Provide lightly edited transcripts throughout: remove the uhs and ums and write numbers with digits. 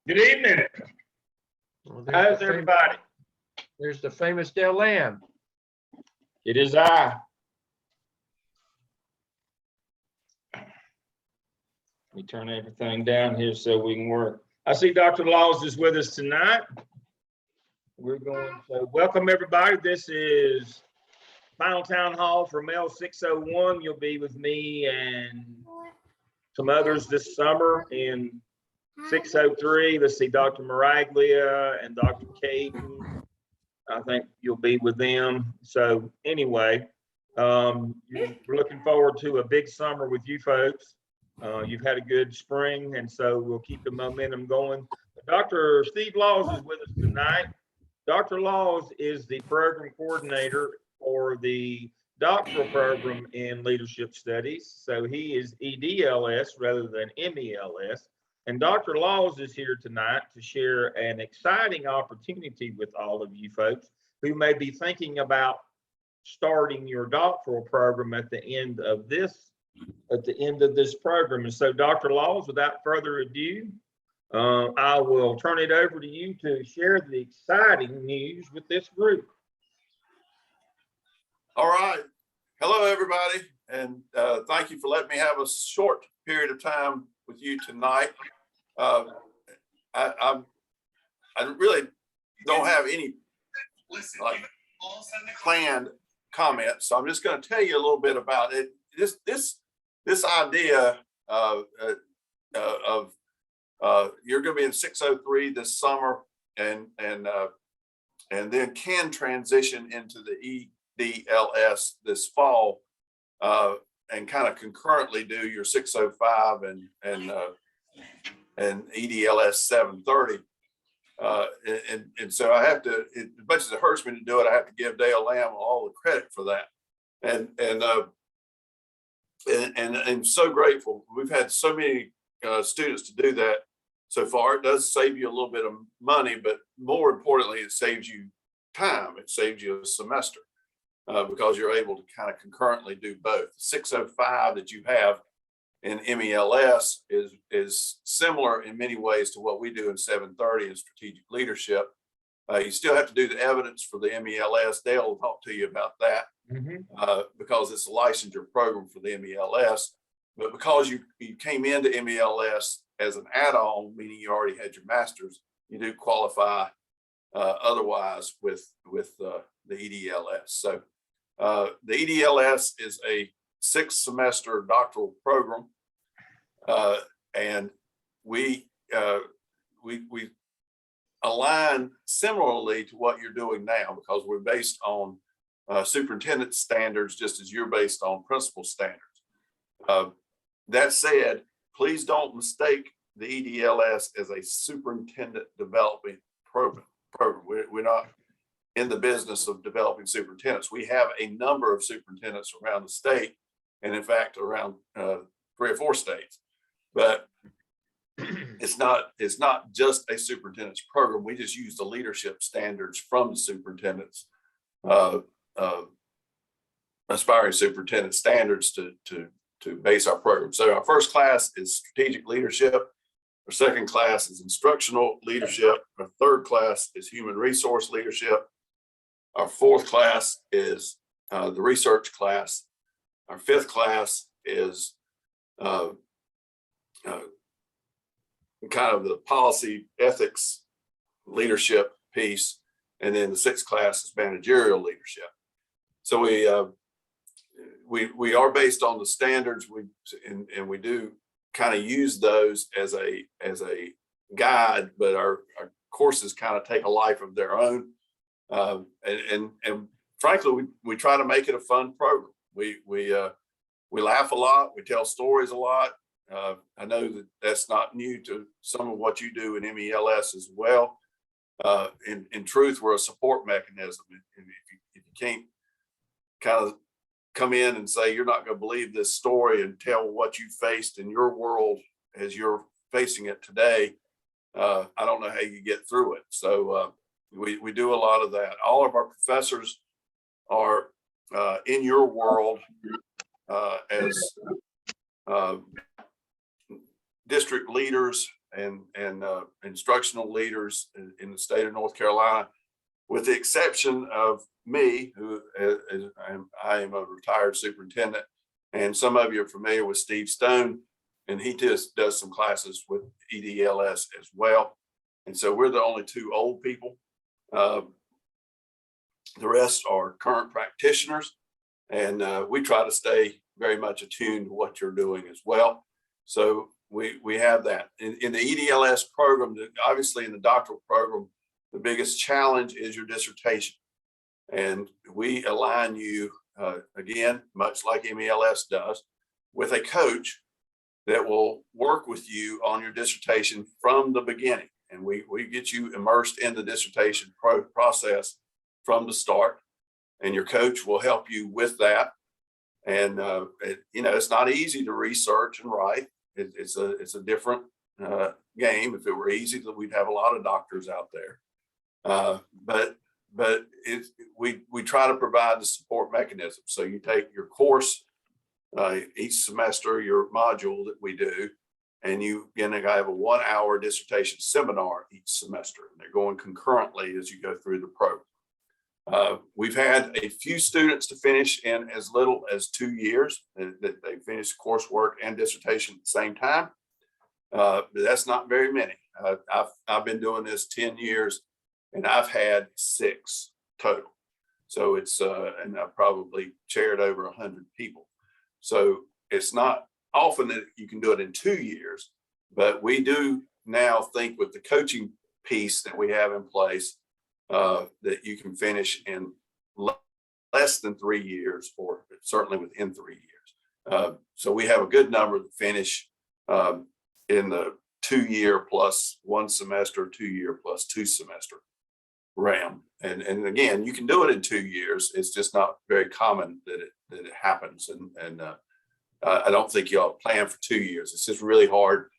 Good evening. Well, How's everybody? There's the famous Del Lamb. It is I. Let me turn everything down here so we can work. I see Dr. Laws is with us tonight. We're going to welcome everybody. This is final town hall for MELS 601. You'll be with me and some others this summer in 603. Let's see, Dr. Maraglia and Dr. Caden. I think you'll be with them. So anyway, we're looking forward to a big summer with you folks. You've had a good spring, and so we'll keep the momentum going. Dr. Steve Laws is with us tonight. Dr. Laws is the program coordinator for the doctoral program in leadership studies. So he is EDLS rather than MELS. And Dr. Laws is here tonight to share an exciting opportunity with all of you folks who may be thinking about starting your doctoral program at the end of this program. And so, Dr. Laws, without further ado, I will turn it over to you to share the exciting news with this group. All right. Hello, everybody. And thank you for letting me have a short period of time with you tonight. I really don't have any planned comments, so I'm just going to tell you a little bit about it. This idea of you're going to be in 603 this summer, and then can transition into the EDLS this fall, and kind of concurrently do your 605 and EDLS 730. And so I have to, as much as it hurts me to do it, I have to give Dale Lamb all the credit for that. And I'm so grateful. We've had so many students to do that so far. It does save you a little bit of money, but more importantly, it saves you time. It saves you a semester because you're able to kind of concurrently do both. 605 that you have in MELS is similar in many ways to what we do in 730 in strategic leadership. You still have to do the evidence for the MELS. Dale will talk to you about that because it's a licensure program for the MELS. But because you came into MELS as an add-on, meaning you already had your master's, you do qualify otherwise with the EDLS. So the EDLS is a 6-semester doctoral program, and we align similarly to what you're doing now because we're based on superintendent standards, just as you're based on principal standards. That said, please don't mistake the EDLS as a superintendent development program. We're not in the business of developing superintendents. We have a number of superintendents around the state, and in fact, around 3 or 4 states. But it's not just a superintendent's program. We just use the leadership standards from the superintendents, aspiring superintendent standards to base our program. So our first class is strategic leadership. Our second class is instructional leadership. Our third class is human resource leadership. Our fourth class is the research class. Our fifth class is kind of the policy, ethics, leadership piece. And then the sixth class is managerial leadership. So we are based on the standards, and we do kind of use those as a guide, but our courses kind of take a life of their own. And frankly, we try to make it a fun program. We laugh a lot. We tell stories a lot. I know that that's not new to some of what you do in MELS as well. In truth, we're a support mechanism. And if you can't kind of come in and say, you're not going to believe this story and tell what you faced in your world as you're facing it today, I don't know how you get through it. So we do a lot of that. All of our professors are in your world as district leaders, and instructional leaders in the state of North Carolina, with the exception of me, who I am a retired superintendent, and some of you are familiar with Steve Stone, and he just does some classes with EDLS as well. And so we're the only two old people. The rest are current practitioners, and we try to stay very much attuned to what you're doing as well. So we have that. In the EDLS program, obviously in the doctoral program, the biggest challenge is your dissertation. And we align you, again, much like MELS does, with a coach that will work with you on your dissertation from the beginning. And we get you immersed in the dissertation process from the start, and your coach will help you with that. And it's not easy to research and write. It's a different game. If it were easy, we'd have a lot of doctors out there. But we try to provide the support mechanism. So you take your course each semester, your module that we do, and you have a 1 hour dissertation seminar each semester, and they're going concurrently as you go through the program. We've had a few students to finish in as little as 2 years, that they finish coursework and dissertation at the same time. But that's not very many. I've been doing this 10 years, and I've had 6 total. So it's, and I've probably chaired over 100 people. So it's not often that you can do it in 2 years, but we do now think with the coaching piece that we have in place, that you can finish in less than 3 years, or certainly within 3 years. So we have a good number that finish in the 2 year plus 1 semester, 2 year plus 2 semester realm. And again, you can do it in 2 years. It's just not very common that it happens. And I don't think you all plan for 2 years. It's just really hard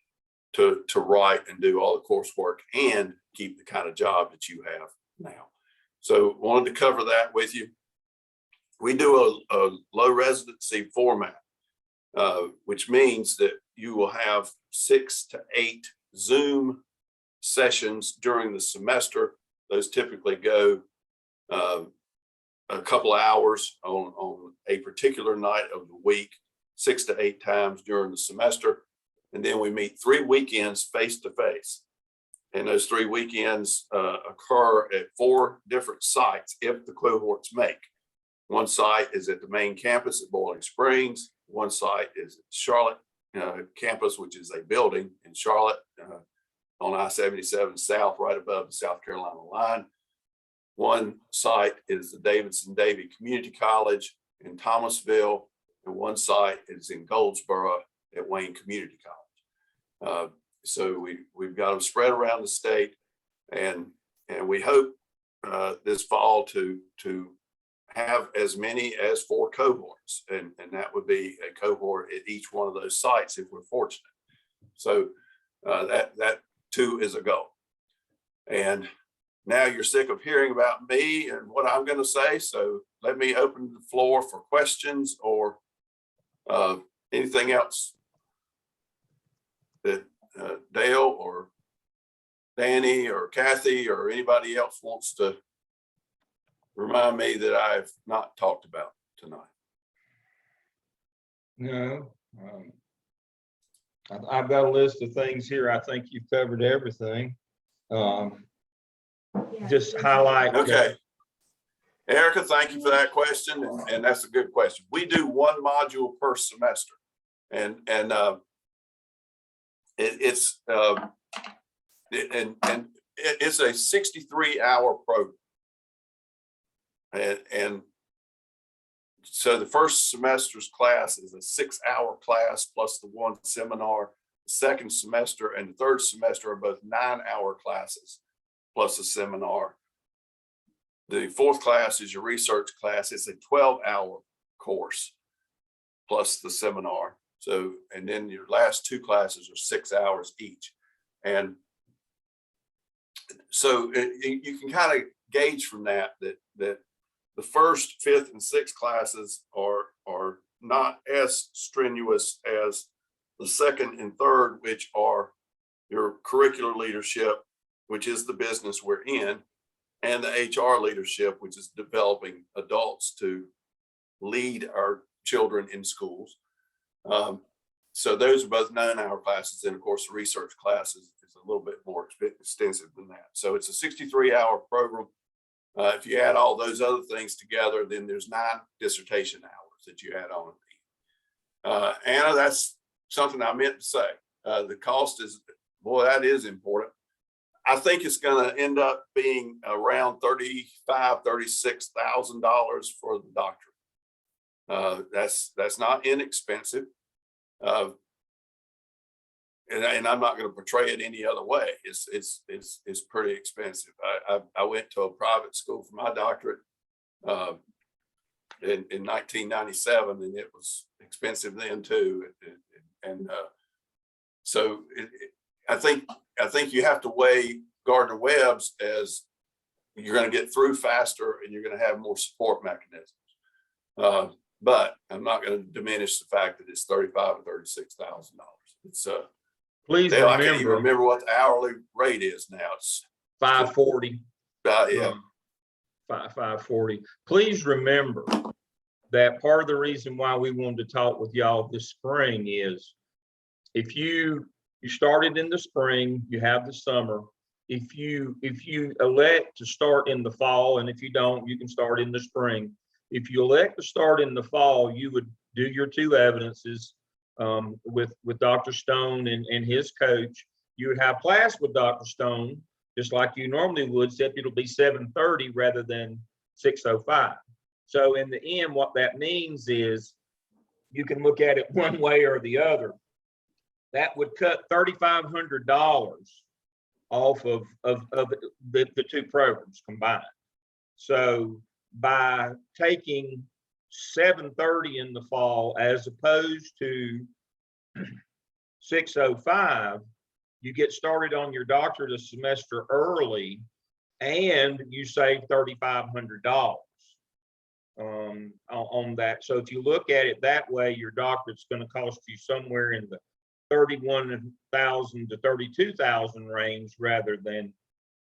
to write and do all the coursework and keep the kind of job that you have now. So wanted to cover that with you. We do a low residency format, which means that you will have 6 to 8 Zoom sessions during the semester. Those typically go a couple of hours on a particular night of the week, 6 to 8 times during the semester. And then we meet 3 weekends face to face. And those 3 weekends occur at 4 different sites if the cohorts make. One site is at the main campus at Boiling Springs. One site is at Charlotte campus, which is a building in Charlotte on I-77 South, right above the South Carolina line. One site is the Davidson-Davie Community College in Thomasville, and one site is in Goldsboro at Wayne Community College. So we've got them spread around the state, and we hope this fall to have as many as 4 cohorts, and that would be a cohort at each one of those sites if we're fortunate. So that too is a goal. And now you're sick of hearing about me and what I'm going to say, so let me open the floor for questions or anything else that Dale or Danny or Kathy or anybody else wants to remind me that I've not talked about tonight. No. I've got a list of things here. I think you've covered everything. Just highlight. Okay. Erica, thank you for that question. And that's a good question. We do 1 module per semester. And it's a 63-hour program. And so the first semester's class is a 6-hour class plus the 1 seminar. The second semester and the third semester are both 9-hour classes plus a seminar. The fourth class is your research class. It's a 12-hour course plus the seminar. So, and then your last 2 classes are 6 hours each. And so you can kind of gauge from that the first, 5th, and 6th classes are not as strenuous as the second and third, which are your curricular leadership, which is the business we're in, and the HR leadership, which is developing adults to lead our children in schools. So those are both 9-hour classes. And of course, the research classes is a little bit more extensive than that. So it's a 63-hour program. If you add all those other things together, then there's 9 dissertation hours that you add on. Anna, that's something I meant to say. The cost is, boy, that is important. I think it's going to end up being around $35,000, $36,000 for the doctorate. That's not inexpensive. And I'm not going to portray it any other way. It's pretty expensive. I went to a private school for my doctorate in 1997, and it was expensive then too. So I think you have to weigh Gardner-Webb's as you're going to get through faster and you're going to have more support mechanisms. But I'm not going to diminish the fact that it's $35,000 or $36,000. It's Please Dale, I can't even remember, remember what the hourly rate is now. It's $540. yeah. 540. Please remember that part of the reason why we wanted to talk with y'all this spring is if you started in the spring, you have the summer. If you elect to start in the fall, and if you don't, you can start in the spring. If you elect to start in the fall, you would do your 2 evidences with Dr. Stone and his coach. You would have class with Dr. Stone, just like you normally would, except it'll be 7:30 rather than 6:05. So in the end, what that means is you can look at it one way or the other. That would cut $3,500 off of the 2 programs combined. So by taking 7:30 in the fall as opposed to 6:05, you get started on your doctorate a semester early, and you save $3,500 on that. So if you look at it that way, your doctorate's going to cost you somewhere in the $31,000 to $32,000 range rather than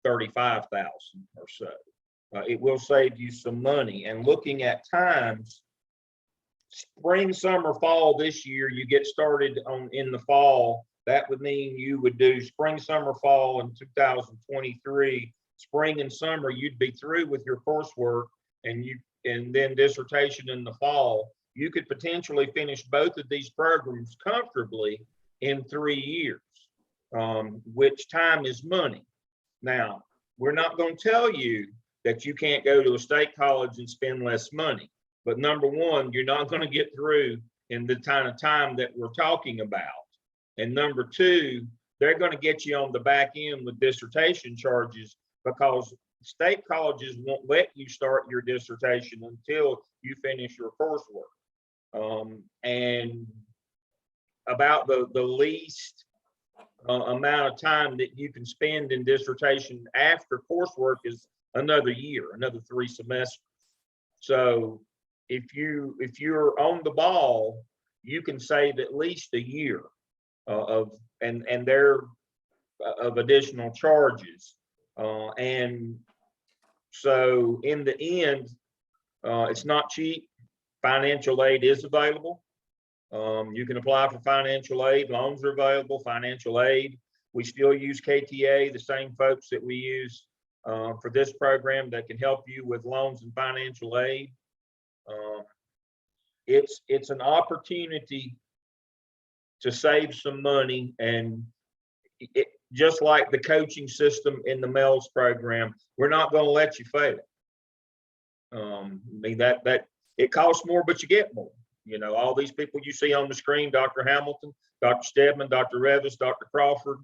$35,000 or so. It will save you some money. And looking at times, spring, summer, fall this year, you get started in the fall. That would mean you would do spring, summer, fall in 2023. Spring and summer, you'd be through with your coursework, and then dissertation in the fall. You could potentially finish both of these programs comfortably in 3 years, which time is money. Now, we're not going to tell you that you can't go to a state college and spend less money. But number one, you're not going to get through in the kind of time that we're talking about. And number two, they're going to get you on the back end with dissertation charges, because state colleges won't let you start your dissertation until you finish your coursework. And about the least amount of time that you can spend in dissertation after coursework is another year, another 3 semesters. So if you're on the ball, you can save at least a year of additional charges. And so in the end, it's not cheap. Financial aid is available. You can apply for financial aid. Loans are available, financial aid. We still use KTA, the same folks that we use for this program that can help you with loans and financial aid. It's an opportunity to save some money, and just like the coaching system in the MELS program, we're not going to let you fail. I mean, that it costs more, but you get more. You know, all these people you see on the screen, Dr. Hamilton, Dr. Stedman, Dr. Revis, Dr. Crawford,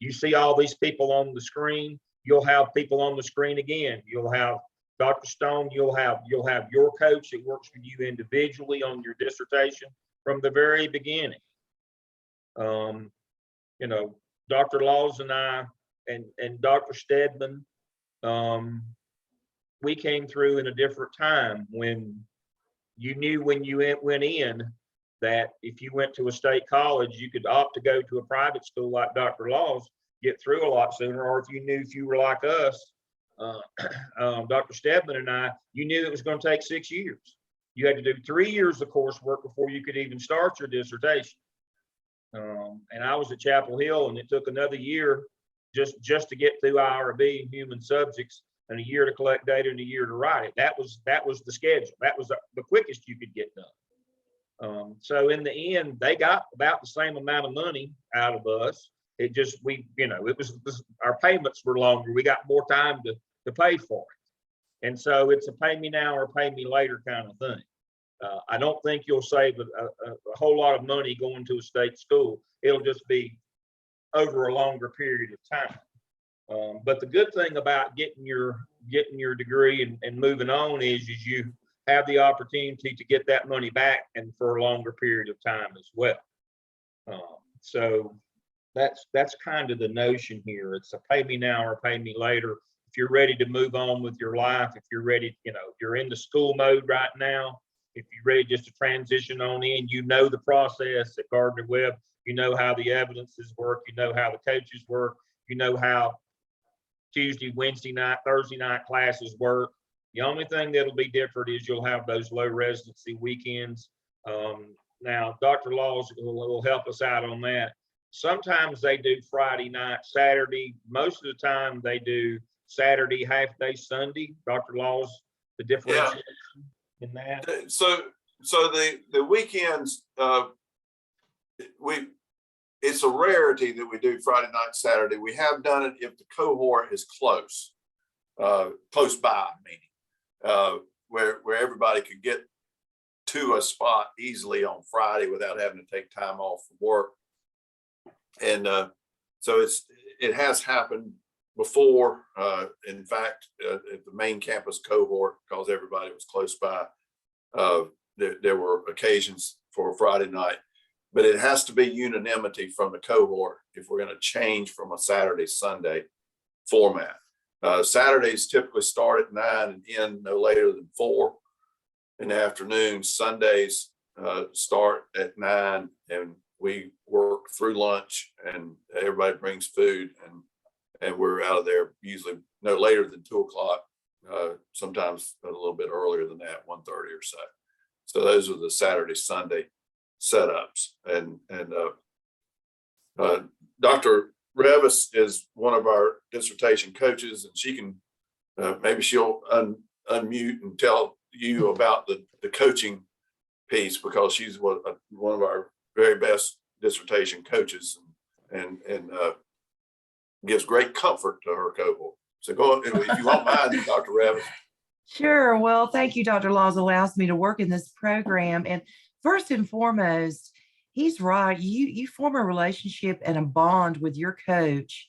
you see all these people on the screen. You'll have people on the screen again. You'll have Dr. Stone, you'll have your coach that works with you individually on your dissertation from the very beginning. You know, Dr. Laws and I and Dr. Stedman, we came through in a different time when you knew when you went in that if you went to a state college, you could opt to go to a private school like Dr. Laws, get through a lot sooner, or if you were like us, Dr. Stedman and I, you knew it was going to take 6 years. You had to do 3 years of coursework before you could even start your dissertation. And I was at Chapel Hill, and it took another year just to get through IRB and human subjects, and a year to collect data and a year to write it. That was the schedule. That was the quickest you could get done. So in the end, they got about the same amount of money out of us. It just, our payments were longer. We got more time to pay for it. And so it's a pay me now or pay me later kind of thing. I don't think you'll save a whole lot of money going to a state school. It'll just be over a longer period of time. But the good thing about getting your degree and moving on is you have the opportunity to get that money back and for a longer period of time as well. So that's kind of the notion here. It's a pay me now or pay me later. If you're ready to move on with your life, if you're ready, if you're in the school mode right now, if you're ready just to transition on in, the process at Gardner Webb, you know how the evidences work, you know how the coaches work, you know how Tuesday, Wednesday night, Thursday night classes work. The only thing that'll be different is you'll have those low residency weekends. Now, Dr. Laws will help us out on that. Sometimes they do Friday night, Saturday. Most of the time they do Saturday, half day, Sunday. Dr. Laws, the differentiation in that. So the weekends, it's a rarity that we do Friday night, Saturday. We have done it if the cohort is close by, meaning where everybody could get to a spot easily on Friday without having to take time off from work. And so it has happened before. In fact, at the main campus cohort, because everybody was close by, there were occasions for a Friday night. But it has to be unanimity from the cohort if we're going to change from a Saturday, Sunday format. Saturdays typically start at 9 and end no later than 4 in the afternoon. Sundays start at 9 and we work through lunch and everybody brings food and we're out of there usually no later than 2 o'clock, sometimes a little bit earlier than that, 1:30 or so. So those are the Saturday, Sunday setups. And Dr. Revis is one of our dissertation coaches, and she can maybe she'll unmute and tell you about the coaching piece, because she's one of our very best dissertation coaches and gives great comfort to her cohort. So go, if you won't mind, Dr. Revis. Sure. Well, thank you, Dr. Laws, allows me to work in this program. And first and foremost, he's right. You form a relationship and a bond with your coach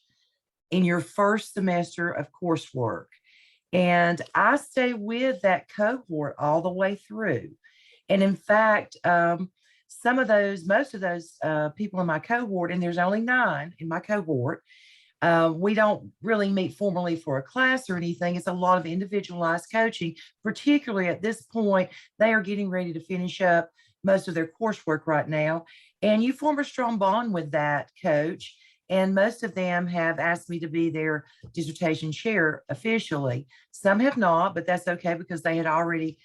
in your first semester of coursework. And I stay with that cohort all the way through. And in fact, most of those people in my cohort, and there's only 9 in my cohort, we don't really meet formally for a class or anything. It's a lot of individualized coaching, particularly at this point. They are getting ready to finish up most of their coursework right now. And you form a strong bond with that coach. And most of them have asked me to be their dissertation chair officially. Some have not, but that's okay because they had already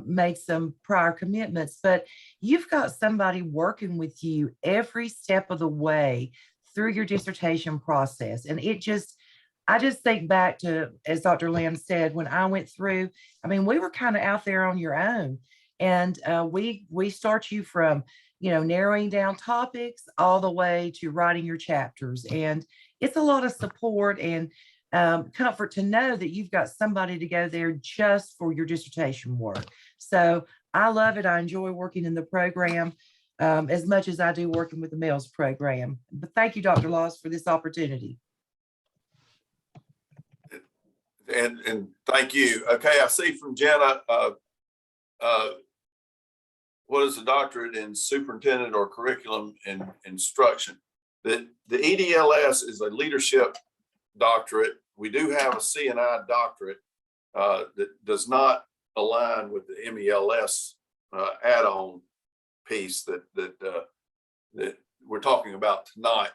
made some prior commitments. But you've got somebody working with you every step of the way through your dissertation process. And I just think back to, as Dr. Lamb said, when I went through, we were kind of out there on your own. And we start you from, narrowing down topics all the way to writing your chapters. And it's a lot of support and comfort to know that you've got somebody to go there just for your dissertation work. So I love it. I enjoy working in the program as much as I do working with the MELS program. But thank you, Dr. Laws, for this opportunity. And thank you. Okay, I see from Jenna, what is a doctorate in superintendent or curriculum and instruction? The EDLS is a leadership doctorate. We do have a CNI doctorate that does not align with the MELS add-on piece that we're talking about tonight.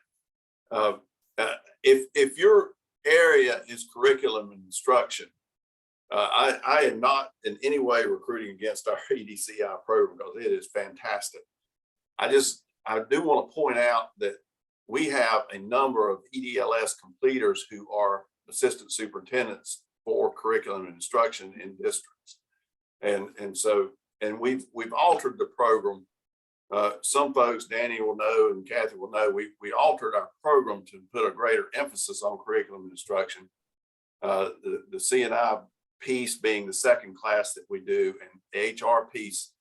If your area is curriculum and instruction, I am not in any way recruiting against our EDCI program because it is fantastic. I do want to point out that we have a number of EDLS completers who are assistant superintendents for curriculum and instruction in districts. And we've altered the program. Some folks, Danny will know and Kathy will know, we altered our program to put a greater emphasis on curriculum and instruction. The C&I piece being the second class that we do, and the HR piece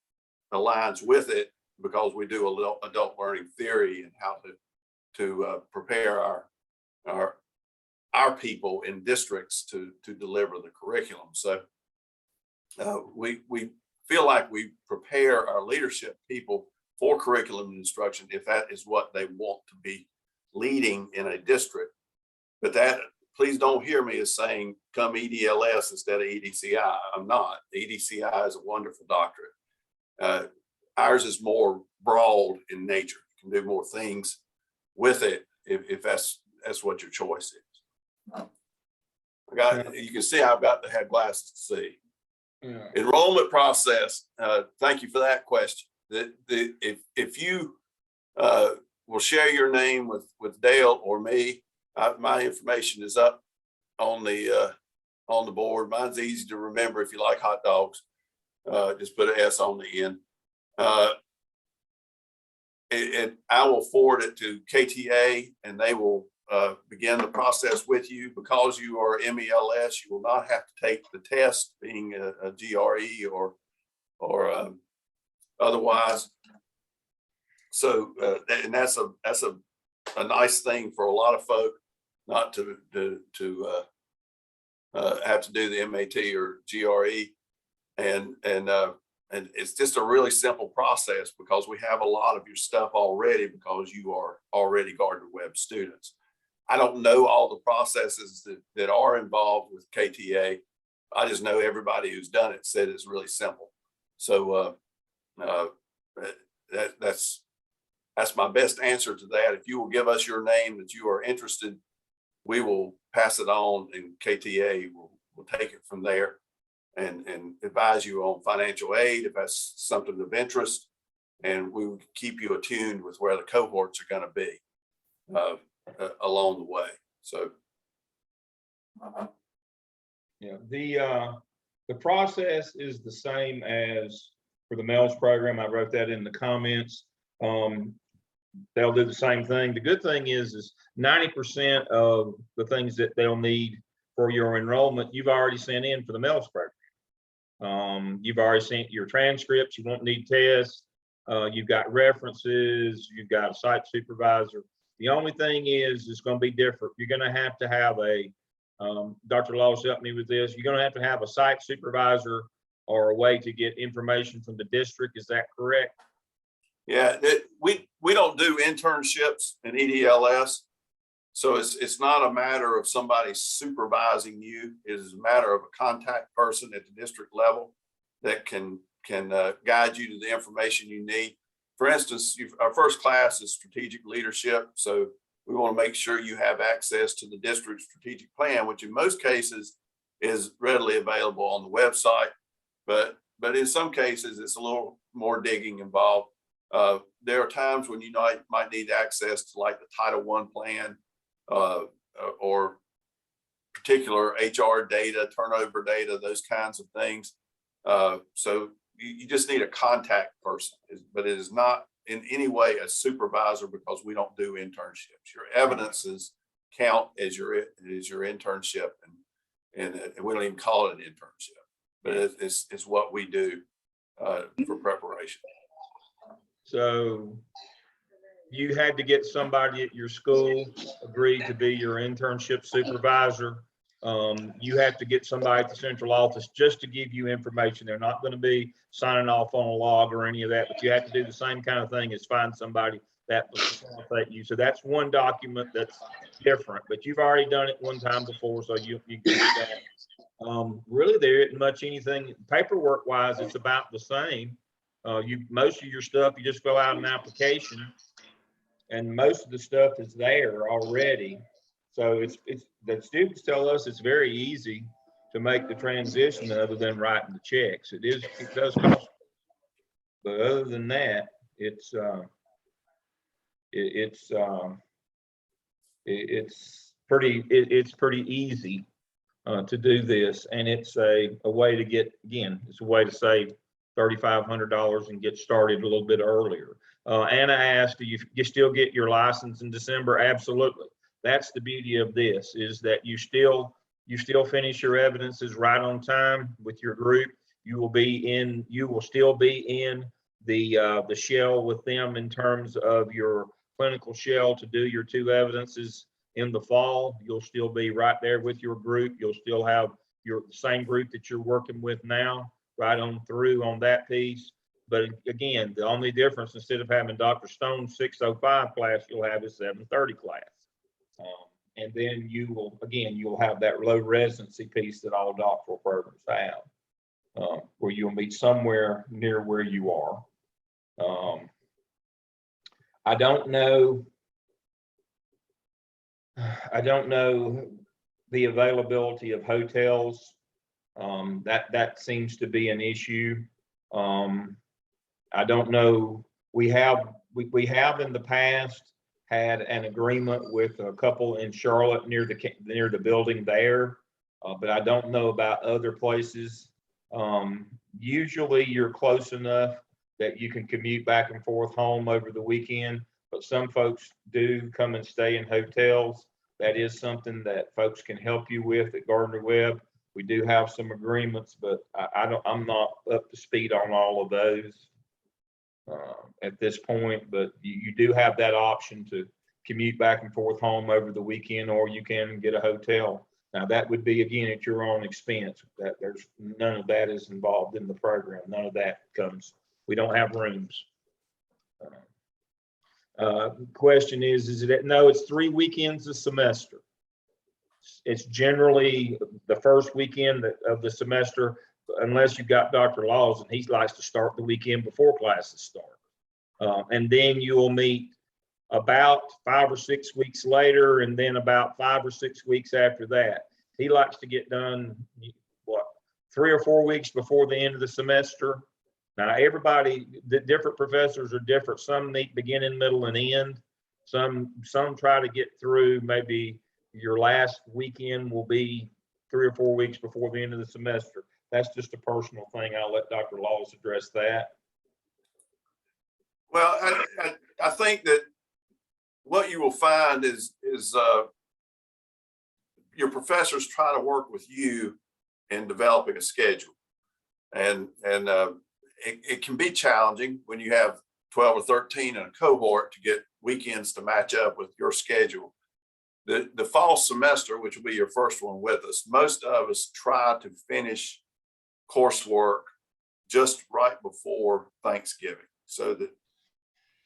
aligns with it because we do a little adult learning theory and how to prepare our people in districts to deliver the curriculum. So we feel like we prepare our leadership people for curriculum and instruction if that is what they want to be leading in a district. But that, please don't hear me as saying come EDLS instead of EDCI. I'm not. The EDCI is a wonderful doctorate. Ours is more broad in nature. You can do more things with it if that's what your choice is. You can see I've got to have glasses to see. Yeah. Enrollment process. Thank you for that question. If you will share your name with Dale or me, my information is up on the board. Mine's easy to remember if you like hot dogs. Just put an S on the end. And I will forward it to KTA and they will begin the process with you. Because you are MELS, you will not have to take the test, being a GRE or otherwise. So and that's a nice thing for a lot of folk, not to have to do the MAT or GRE, and it's just a really simple process because we have a lot of your stuff already because you are already Gardner-Webb students. I don't know all the processes that are involved with KTA. I just know everybody who's done it said it's really simple. So that's my best answer to that. If you will give us your name that you are interested, we will pass it on and KTA will take it from there and advise you on financial aid if that's something of interest. And we will keep you attuned with where the cohorts are going to be along the way. So. Yeah, the process is the same as for the MELS program. I wrote that in the comments. They'll do the same thing. The good thing is 90% of the things that they'll need for your enrollment, you've already sent in for the MELS program. You've already sent your transcripts. You won't need tests. You've got references. You've got a site supervisor. The only thing is it's going to be different. You're going to have a Dr. Laws helped me with this. You're going to have a site supervisor or a way to get information from the district. Is that correct? Yeah, we don't do internships in EDLS. So it's not a matter of somebody supervising you. It is a matter of a contact person at the district level that can guide you to the information you need. For instance, our first class is strategic leadership. So we want to make sure you have access to the district strategic plan, which in most cases is readily available on the website. But in some cases, it's a little more digging involved. There are times when you might need access to like the Title I plan or particular HR data, turnover data, those kinds of things. So you just need a contact person, but it is not in any way a supervisor because we don't do internships. Your evidences count as your internship, and we don't even call it an internship, but it's what we do for preparation. So you had to get somebody at your school agreed to be your internship supervisor. You have to get somebody at the central office just to give you information. They're not going to be signing off on a log or any of that, but you have to do the same kind of thing as find somebody that will facilitate you. So that's one document that's different, but you've already done it one time before, so you can do that. Really, there isn't much anything paperwork wise, it's about the same. Most of your stuff, you just fill out an application, and most of the stuff is there already. So it's the students tell us it's very easy to make the transition other than writing the checks. It does cost, but other than that, it's pretty easy to do this, and it's a way to get, again, it's a way to save $3,500 and get started a little bit earlier. Anna asked, do you still get your license in December? Absolutely. That's the beauty of this, is that you still finish your evidences right on time with your group. You will still be in the shell with them in terms of your clinical shell to do your 2 evidences in the fall. You'll still be right there with your group. You'll still have your same group that you're working with now, right on through on that piece. But again, the only difference, instead of having Dr. Stone's 6:05 class, you'll have his 7:30 class. And then you'll have that low residency piece that all doctoral programs have, where you'll meet somewhere near where you are. I don't know the availability of hotels. That seems to be an issue. I don't know. We have in the past had an agreement with a couple in Charlotte near the building there, but I don't know about other places. Usually you're close enough that you can commute back and forth home over the weekend, but some folks do come and stay in hotels. That is something that folks can help you with at Gardner Webb. We do have some agreements, but I'm not up to speed on all of those at this point, but you do have that option to commute back and forth home over the weekend, or you can get a hotel. Now that would be, again, at your own expense. That there's none of that is involved in the program. None of that comes. We don't have rooms. Question is it? No, it's 3 weekends a semester. It's generally the first weekend of the semester, unless you've got Dr. Laws, and he likes to start the weekend before classes start. And then you will meet about 5 or 6 weeks later, and then about 5 or 6 weeks after that. He likes to get done, 3 or 4 weeks before the end of the semester. Now, the different professors are different. Some meet beginning, middle, and end. Some try to get through. Maybe your last weekend will be 3 or 4 weeks before the end of the semester. That's just a personal thing. I'll let Dr. Laws address that. Well, I think that what you will find is your professors try to work with you in developing a schedule, and it can be challenging when you have 12 or 13 in a cohort to get weekends to match up with your schedule. The fall semester, which will be your first one with us, most of us try to finish coursework just right before Thanksgiving, so that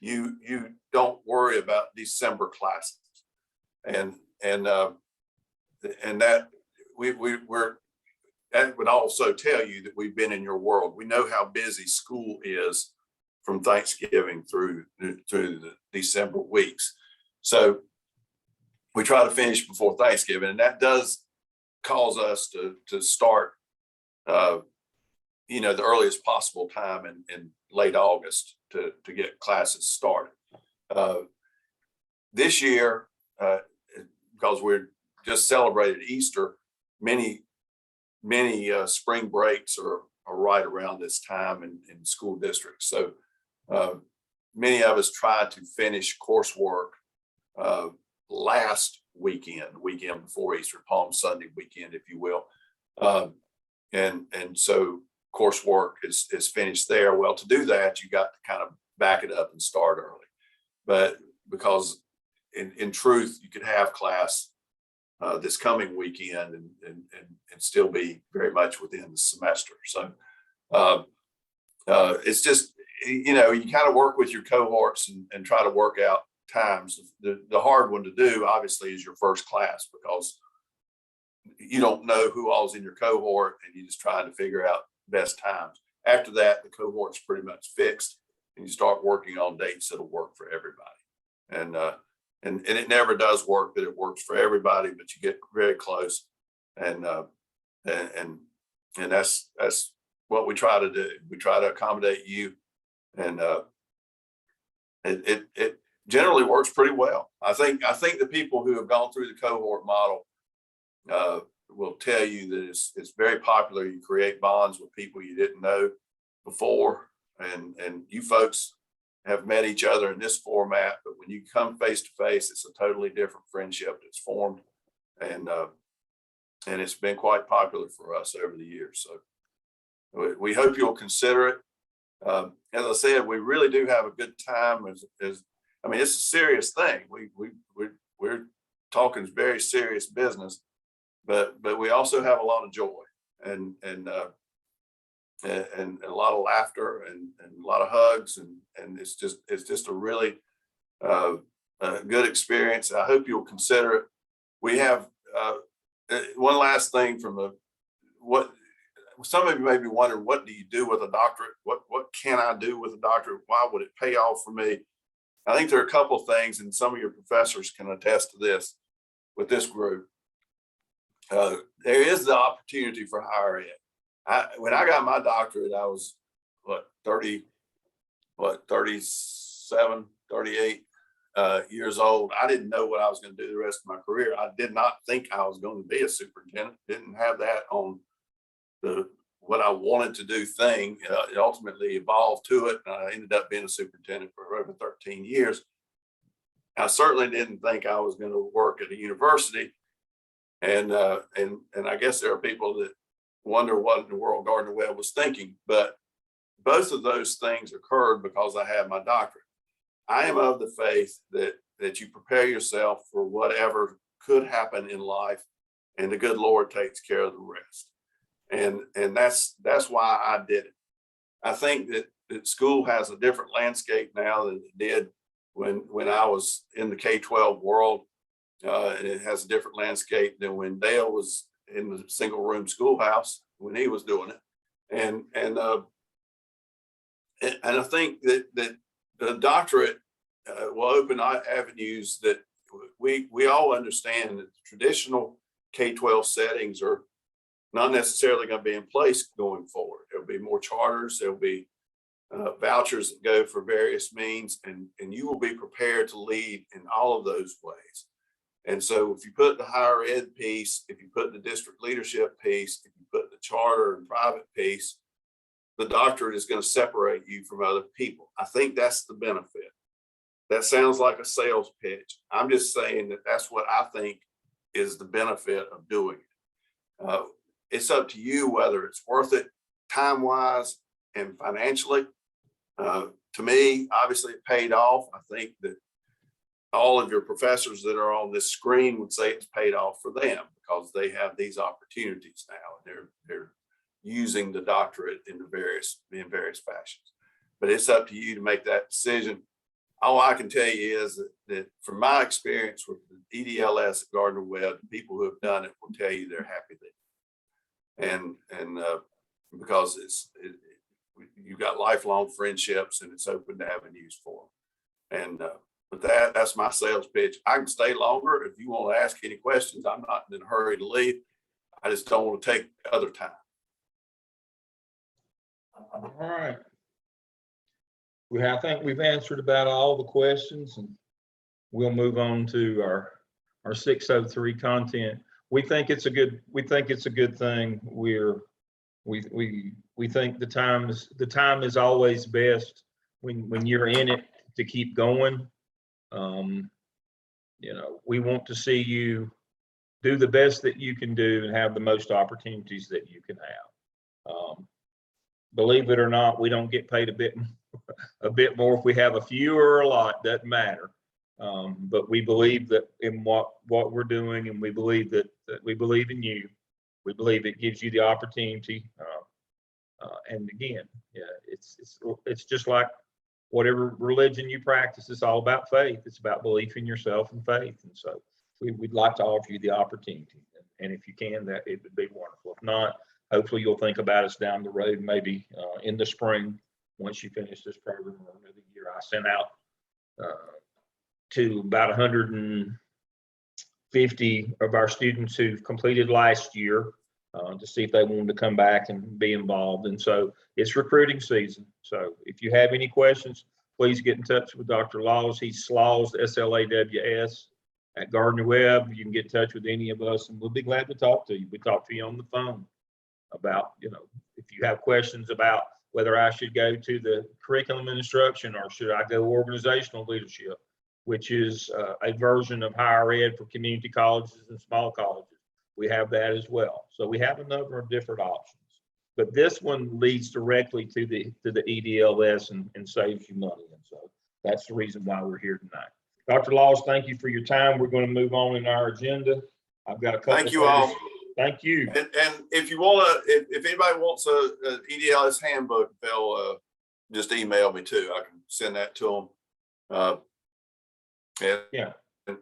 you don't worry about December classes, and that that would also tell you that we've been in your world. We know how busy school is from Thanksgiving through the December weeks. So we try to finish before Thanksgiving, and that does cause us to start, the earliest possible time in late August to get classes started. This year, because we're just celebrated Easter, many spring breaks are right around this time in school districts. So many of us try to finish coursework last weekend before Easter, Palm Sunday weekend, if you will. And so coursework is finished there. Well, to do that, you got to kind of back it up and start early. But because in truth, you could have class this coming weekend and still be very much within the semester. So it's just, you kind of work with your cohorts and try to work out times. The hard one to do, obviously, is your first class, because you don't know who all's in your cohort, and you're just trying to figure out best times. after that, the cohort's pretty much fixed, and you start working on dates that'll work for everybody. And it never does work that it works for everybody, but you get very close. And that's what we try to do. We try to accommodate you, and it generally works pretty well. I think the people who have gone through the cohort model will tell you that it's very popular. You create bonds with people you didn't know before, and you folks have met each other in this format, but when you come face to face, it's a totally different friendship that's formed, and it's been quite popular for us over the years. So we hope you'll consider it. As I said, we really do have a good time. I mean, it's a serious thing. We're talking very serious business, but we also have a lot of joy and a lot of laughter and a lot of hugs, and it's just a really good experience. I hope you'll consider it. We have one last thing what some of you may be wondering, what do you do with a doctorate? What can I do with a doctorate? Why would it pay off for me? I think there are a couple of things, and some of your professors can attest to this with this group. There is the opportunity for higher ed. When I got my doctorate, I was 37, 38 years old. I didn't know what I was going to do the rest of my career. I did not think I was going to be a superintendent. Didn't have that on what I wanted to do thing. It ultimately evolved to it, and I ended up being a superintendent for over 13 years. I certainly didn't think I was going to work at a university, and I guess there are people that wonder what in the world Gardner Webb was thinking, but both of those things occurred because I had my doctorate. I am of the faith that you prepare yourself for whatever could happen in life, and the good Lord takes care of the rest. And that's why I did it. I think that school has a different landscape now than it did when I was in the K-12 world. And it has a different landscape than when Dale was in the single room schoolhouse when he was doing it. And I think that the doctorate will open avenues that we all understand that the traditional K-12 settings are not necessarily going to be in place going forward. There'll be more charters, there'll be vouchers that go for various means, and you will be prepared to lead in all of those ways. And so if you put the higher ed piece, if you put the district leadership piece, if you put the charter and private piece, the doctorate is going to separate you from other people. I think that's the benefit. That sounds like a sales pitch. I'm just saying that that's what I think is the benefit of doing it. It's up to you whether it's worth it time-wise and financially. To me, obviously it paid off. I think that all of your professors that are on this screen would say it's paid off for them because they have these opportunities now. They're using the doctorate in various fashions. But it's up to you to make that decision. All I can tell you is that from my experience with the EDLS at Gardner Webb, the people who have done it will tell you they're happy there. And because you've got lifelong friendships and it's open to avenues for them. And but that's my sales pitch. I can stay longer if you want to ask any questions. I'm not in a hurry to leave. I just don't want to take other time. All right. I think we've answered about all the questions, and we'll move on to our 603 content. We think it's a good thing. We think the time is always best when you're in it to keep going. We want to see you do the best that you can do and have the most opportunities that you can have. Believe it or not, we don't get paid a bit more if we have a few or a lot, doesn't matter. But we believe that in what we're doing, and we believe that we believe in you. We believe it gives you the opportunity. And again, it's just like whatever religion you practice, it's all about faith. It's about belief in yourself and faith. And so we'd like to offer you the opportunity. And if you can, that it would be wonderful. If not, hopefully you'll think about us down the road, maybe in the spring, once you finish this program or another year. I sent out to about 150 of our students who've completed last year to see if they wanted to come back and be involved. And so it's recruiting season. So if you have any questions, please get in touch with Dr. Laws. He's Slaws, S-L-A-W-S, at Gardner Webb. You can get in touch with any of us, and we'll be glad to talk to you. We talk to you on the phone about, if you have questions about whether I should go to the curriculum and instruction or should I go organizational leadership, which is a version of higher ed for community colleges and small colleges. We have that as well. So we have a number of different options, but this one leads directly to the EDLS and saves you money. And so that's the reason why we're here tonight. Dr. Laws, thank you for your time. We're going to move on in our agenda. I've got a couple. Thank you all. Thank you. And if you want to, if anybody wants a EDLS handbook, they'll just email me too. I can send that to them.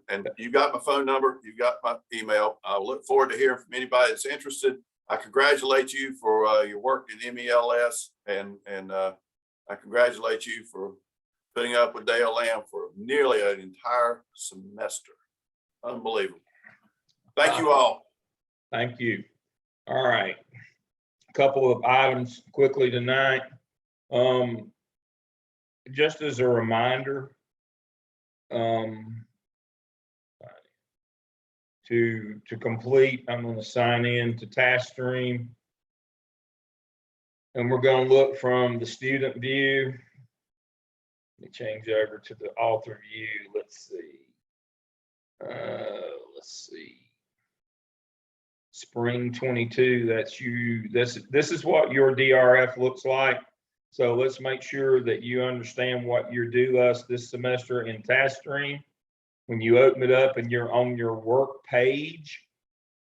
And you got my phone number, you got my email. I look forward to hearing from anybody that's interested. I congratulate you for your work in MELS, and I congratulate you for putting up with Dale Lamb for nearly an entire semester. Unbelievable. Thank you all. Thank you. All right. A couple of items quickly tonight. Just as a reminder, to complete, I'm going to sign in to TaskStream, and we're going to look from the student view. Let me change over to the author view. Let's see. Spring 22, that's you. This is what your DRF looks like. So let's make sure that you understand what you're due us this semester in TaskStream. When you open it up and you're on your work page,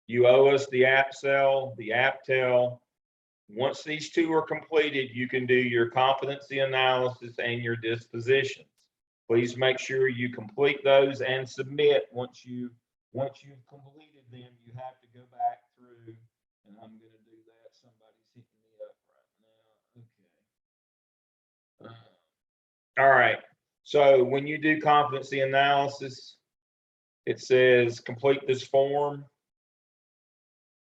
you owe us the AppSell, the AppTell. Once these two are completed, you can do your competency analysis and your dispositions. Please make sure you complete those and submit. Once you've completed them, you have to go back through, and I'm going to do that. Somebody's hitting me up right now. Okay. All right. So when you do competency analysis, it says complete this form,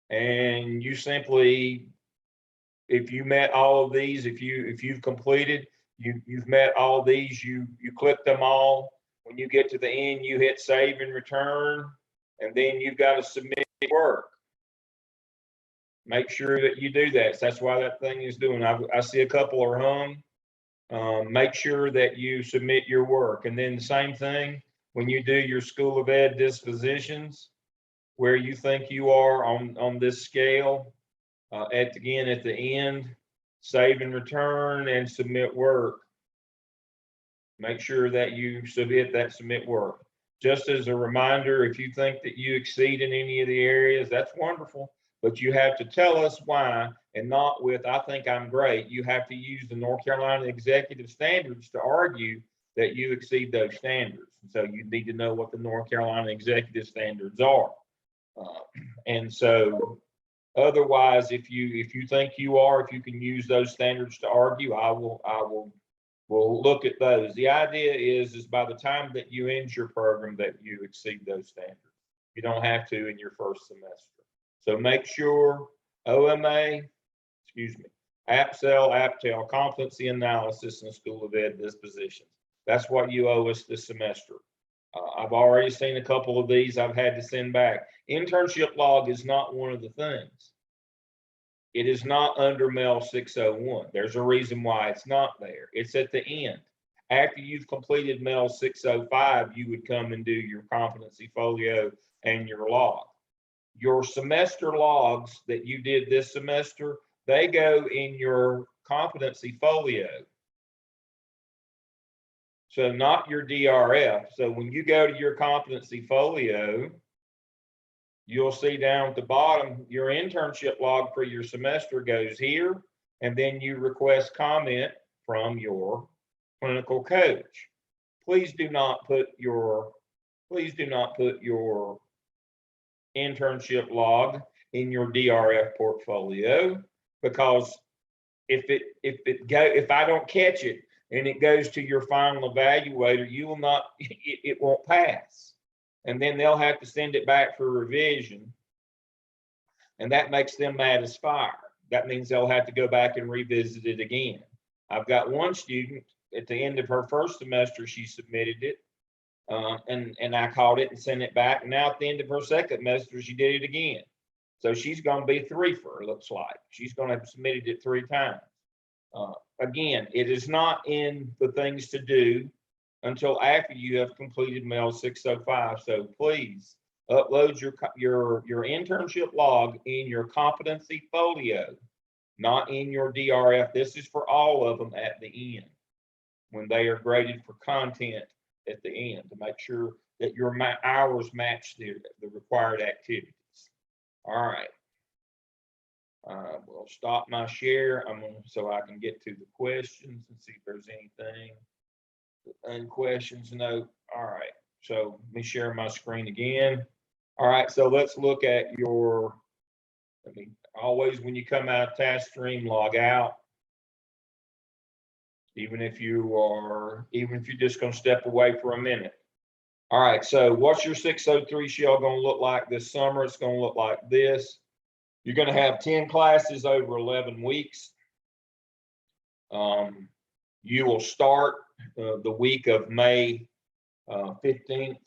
and you simply, if you met all of these, if you've completed, you've met all these, you click them all. When you get to the end, you hit save and return, and then you've got to submit work. Make sure that you do that. So that's why that thing is doing. I see a couple are hung. Make sure that you submit your work. And then the same thing when you do your School of Ed dispositions, where you think you are on this scale, at the end, save and return and submit work. Make sure that you submit work. Just as a reminder, if you think that you exceed in any of the areas, that's wonderful, but you have to tell us why, and not with, I think I'm great. You have to use the North Carolina Executive Standards to argue that you exceed those standards. And so you need to know what the North Carolina Executive Standards are. And so otherwise, if you think you are, if you can use those standards to argue, we'll look at those. The idea is by the time that you end your program that you exceed those standards. You don't have to in your first semester. So make sure AppSell, AppTell, competency analysis, and School of Ed dispositions. That's what you owe us this semester. I've already seen a couple of these I've had to send back. Internship log is not one of the things. It is not under MELS 601. There's a reason why it's not there. It's at the end. After you've completed MELS 605, you would come and do your competency folio and your log. Your semester logs that you did this semester, they go in your competency folio. So not your DRF. So when you go to your competency folio, you'll see down at the bottom, your internship log for your semester goes here, and then you request comment from your clinical coach. Please do not put your internship log in your DRF portfolio, because if I don't catch it and it goes to your final evaluator, you will not, it won't pass. And then they'll have to send it back for revision. And that makes them mad as fire. That means they'll have to go back and revisit it again. I've got one student at the end of her first semester, she submitted it. And I caught it and sent it back. And now at the end of her second semester, she did it again. So she's going to be 3 for, it looks like. She's going to have submitted it 3 times. Again, it is not in the things to do until after you have completed MELS 605. So please upload your internship log in your competency folio, not in your DRF. This is for all of them at the end, when they are graded for content at the end, to make sure that your hours match the required activities. All right. We'll stop my share. So I can get to the questions and see if there's anything. And questions, no. All right. So let me share my screen again. All right. So let's look at your, always when you come out of task stream, log out. Even if you're just going to step away for a minute. All right. So what's your 603 shell going to look like this summer? It's going to look like this. You're going to have 10 classes over 11 weeks. You will start the week of May 15th,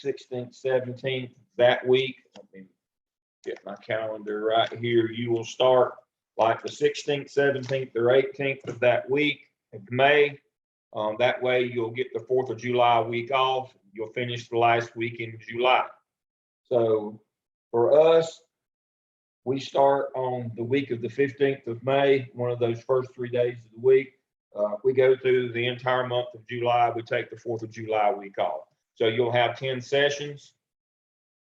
16th, 17th, that week. Let me get my calendar right here. You will start like the 16th, 17th, or 18th of that week of May. That way you'll get the 4th of July week off. You'll finish the last week in July. So for us, we start on the week of the 15th of May, one of those first 3 days of the week. We go through the entire month of July. We take the 4th of July week off. So you'll have 10 sessions.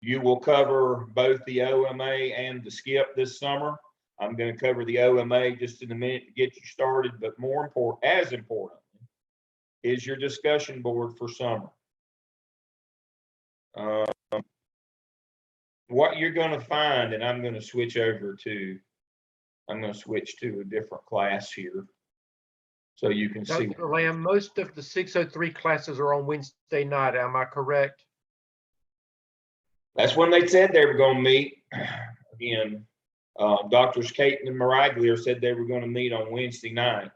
You will cover both the OMA and the skip this summer. I'm going to cover the OMA just in a minute to get you started, but more important, as important, is your discussion board for summer. What you're going to find, and I'm going to switch to a different class here so you can see. Dr. Lamb, most of the 603 classes are on Wednesday night. Am I correct? That's when they said they were going to meet. Again, Doctors Caton and Maraglia said they were going to meet on Wednesday night.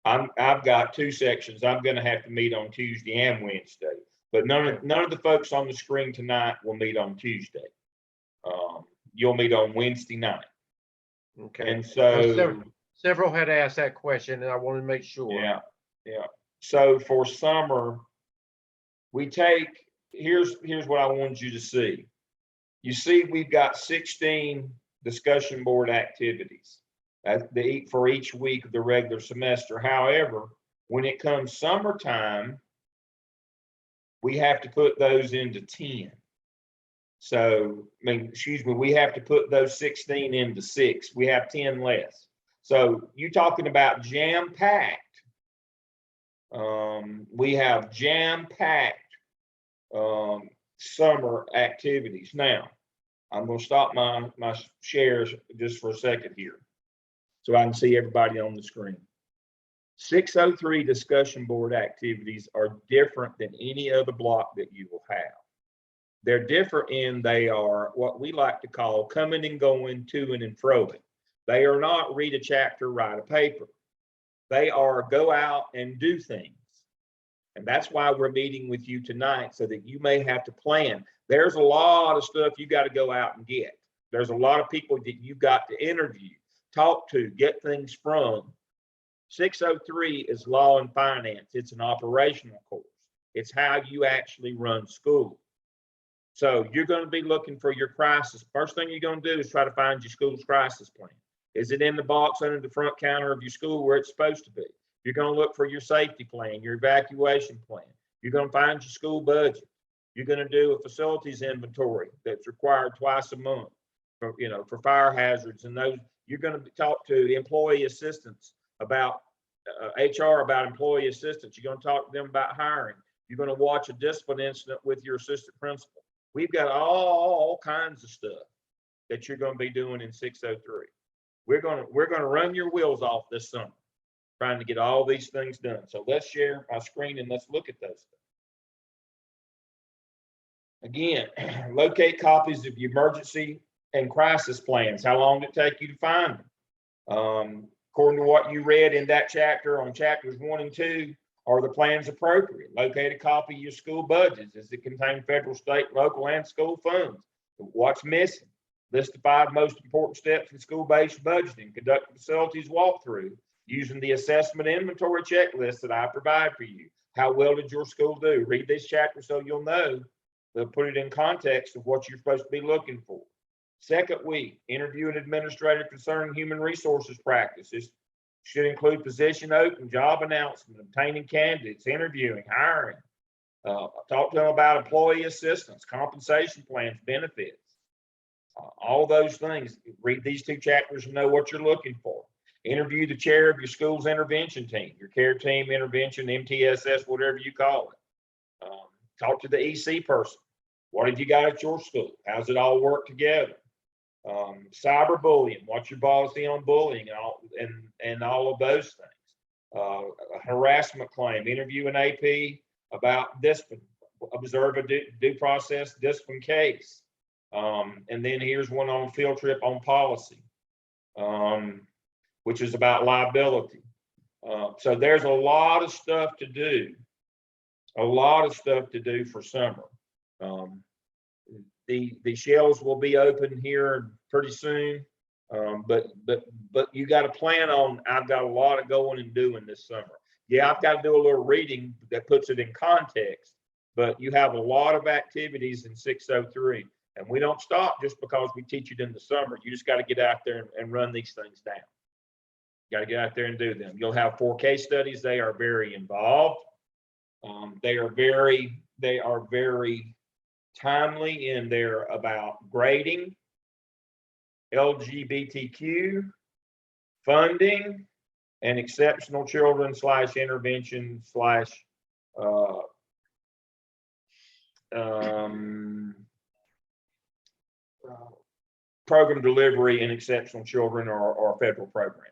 I've got 2 sections. I'm going to have to meet on Tuesday and Wednesday. But none of the folks on the screen tonight will meet on Tuesday. You'll meet on Wednesday night. Okay. And so several had asked that question, and I wanted to make sure. Yeah. So for summer, we take, here's what I wanted you to see. You see, we've got 16 discussion board activities for each week of the regular semester. However, when it comes summertime, we have to put those into 10. So, we have to put those 16 into 6. We have 10 less. So you're talking about jam-packed. We have jam-packed summer activities. Now, I'm going to stop my shares just for a second here so I can see everybody on the screen. 603 discussion board activities are different than any other block that you will have. They're different in they are what we like to call coming and going, to and froing. They are not read a chapter, write a paper. They are go out and do things. And that's why we're meeting with you tonight, so that you may have to plan. There's a lot of stuff you got to go out and get. There's a lot of people that you've got to interview, talk to, get things from. 603 is law and finance. It's an operational course. It's how you actually run school. So you're going to be looking for your crisis. First thing you're going to do is try to find your school's crisis plan. Is it in the box under the front counter of your school where it's supposed to be? You're going to look for your safety plan, your evacuation plan. You're going to find your school budget. You're going to do a facilities inventory that's required twice a month for, for fire hazards and those. You're going to talk to employee assistants about HR, about employee assistants. You're going to talk to them about hiring. You're going to watch a discipline incident with your assistant principal. We've got all kinds of stuff that you're gonna be doing in 603. We're gonna run your wheels off this summer, trying to get all these things done. So let's share my screen and let's look at those. Again, locate copies of your emergency and crisis plans. How long did it take you to find them? According to what you read in that chapter on chapters 1 and 2, are the plans appropriate? Locate a copy of your school budgets. Does it contain federal, state, local, and school funds? What's missing? List the 5 most important steps in school-based budgeting. Conduct a facilities walkthrough using the assessment inventory checklist that I provide for you. How well did your school do? Read this chapter so you'll know. They'll put it in context of what you're supposed to be looking for. Second week, interview and administrative concerning human resources practices. Should include position open, job announcement, obtaining candidates, interviewing, hiring. Talk to them about employee assistance, compensation plans, benefits. All those things. Read these 2 chapters and know what you're looking for. Interview the chair of your school's intervention team, your care team, intervention, MTSS, whatever you call it. Talk to the EC person. What have you got at your school? How's it all work together? Cyberbullying. What's your policy on bullying and all of those things? A harassment claim. Interview an AP about discipline. Observe a due process discipline case. And then here's one on field trip on policy, which is about liability. So there's a lot of stuff to do. A lot of stuff to do for summer. The shells will be open here pretty soon. But you got to plan on, I've got a lot of going and doing this summer. Yeah, I've got to do a little reading that puts it in context, but you have a lot of activities in 603, and we don't stop just because we teach it in the summer. You just got to get out there and run these things down. You got to get out there and do them. You'll have 4 case studies. They are very involved. They are very timely, and they're about grading, LGBTQ, funding, and exceptional children / intervention / program delivery and exceptional children or federal programs.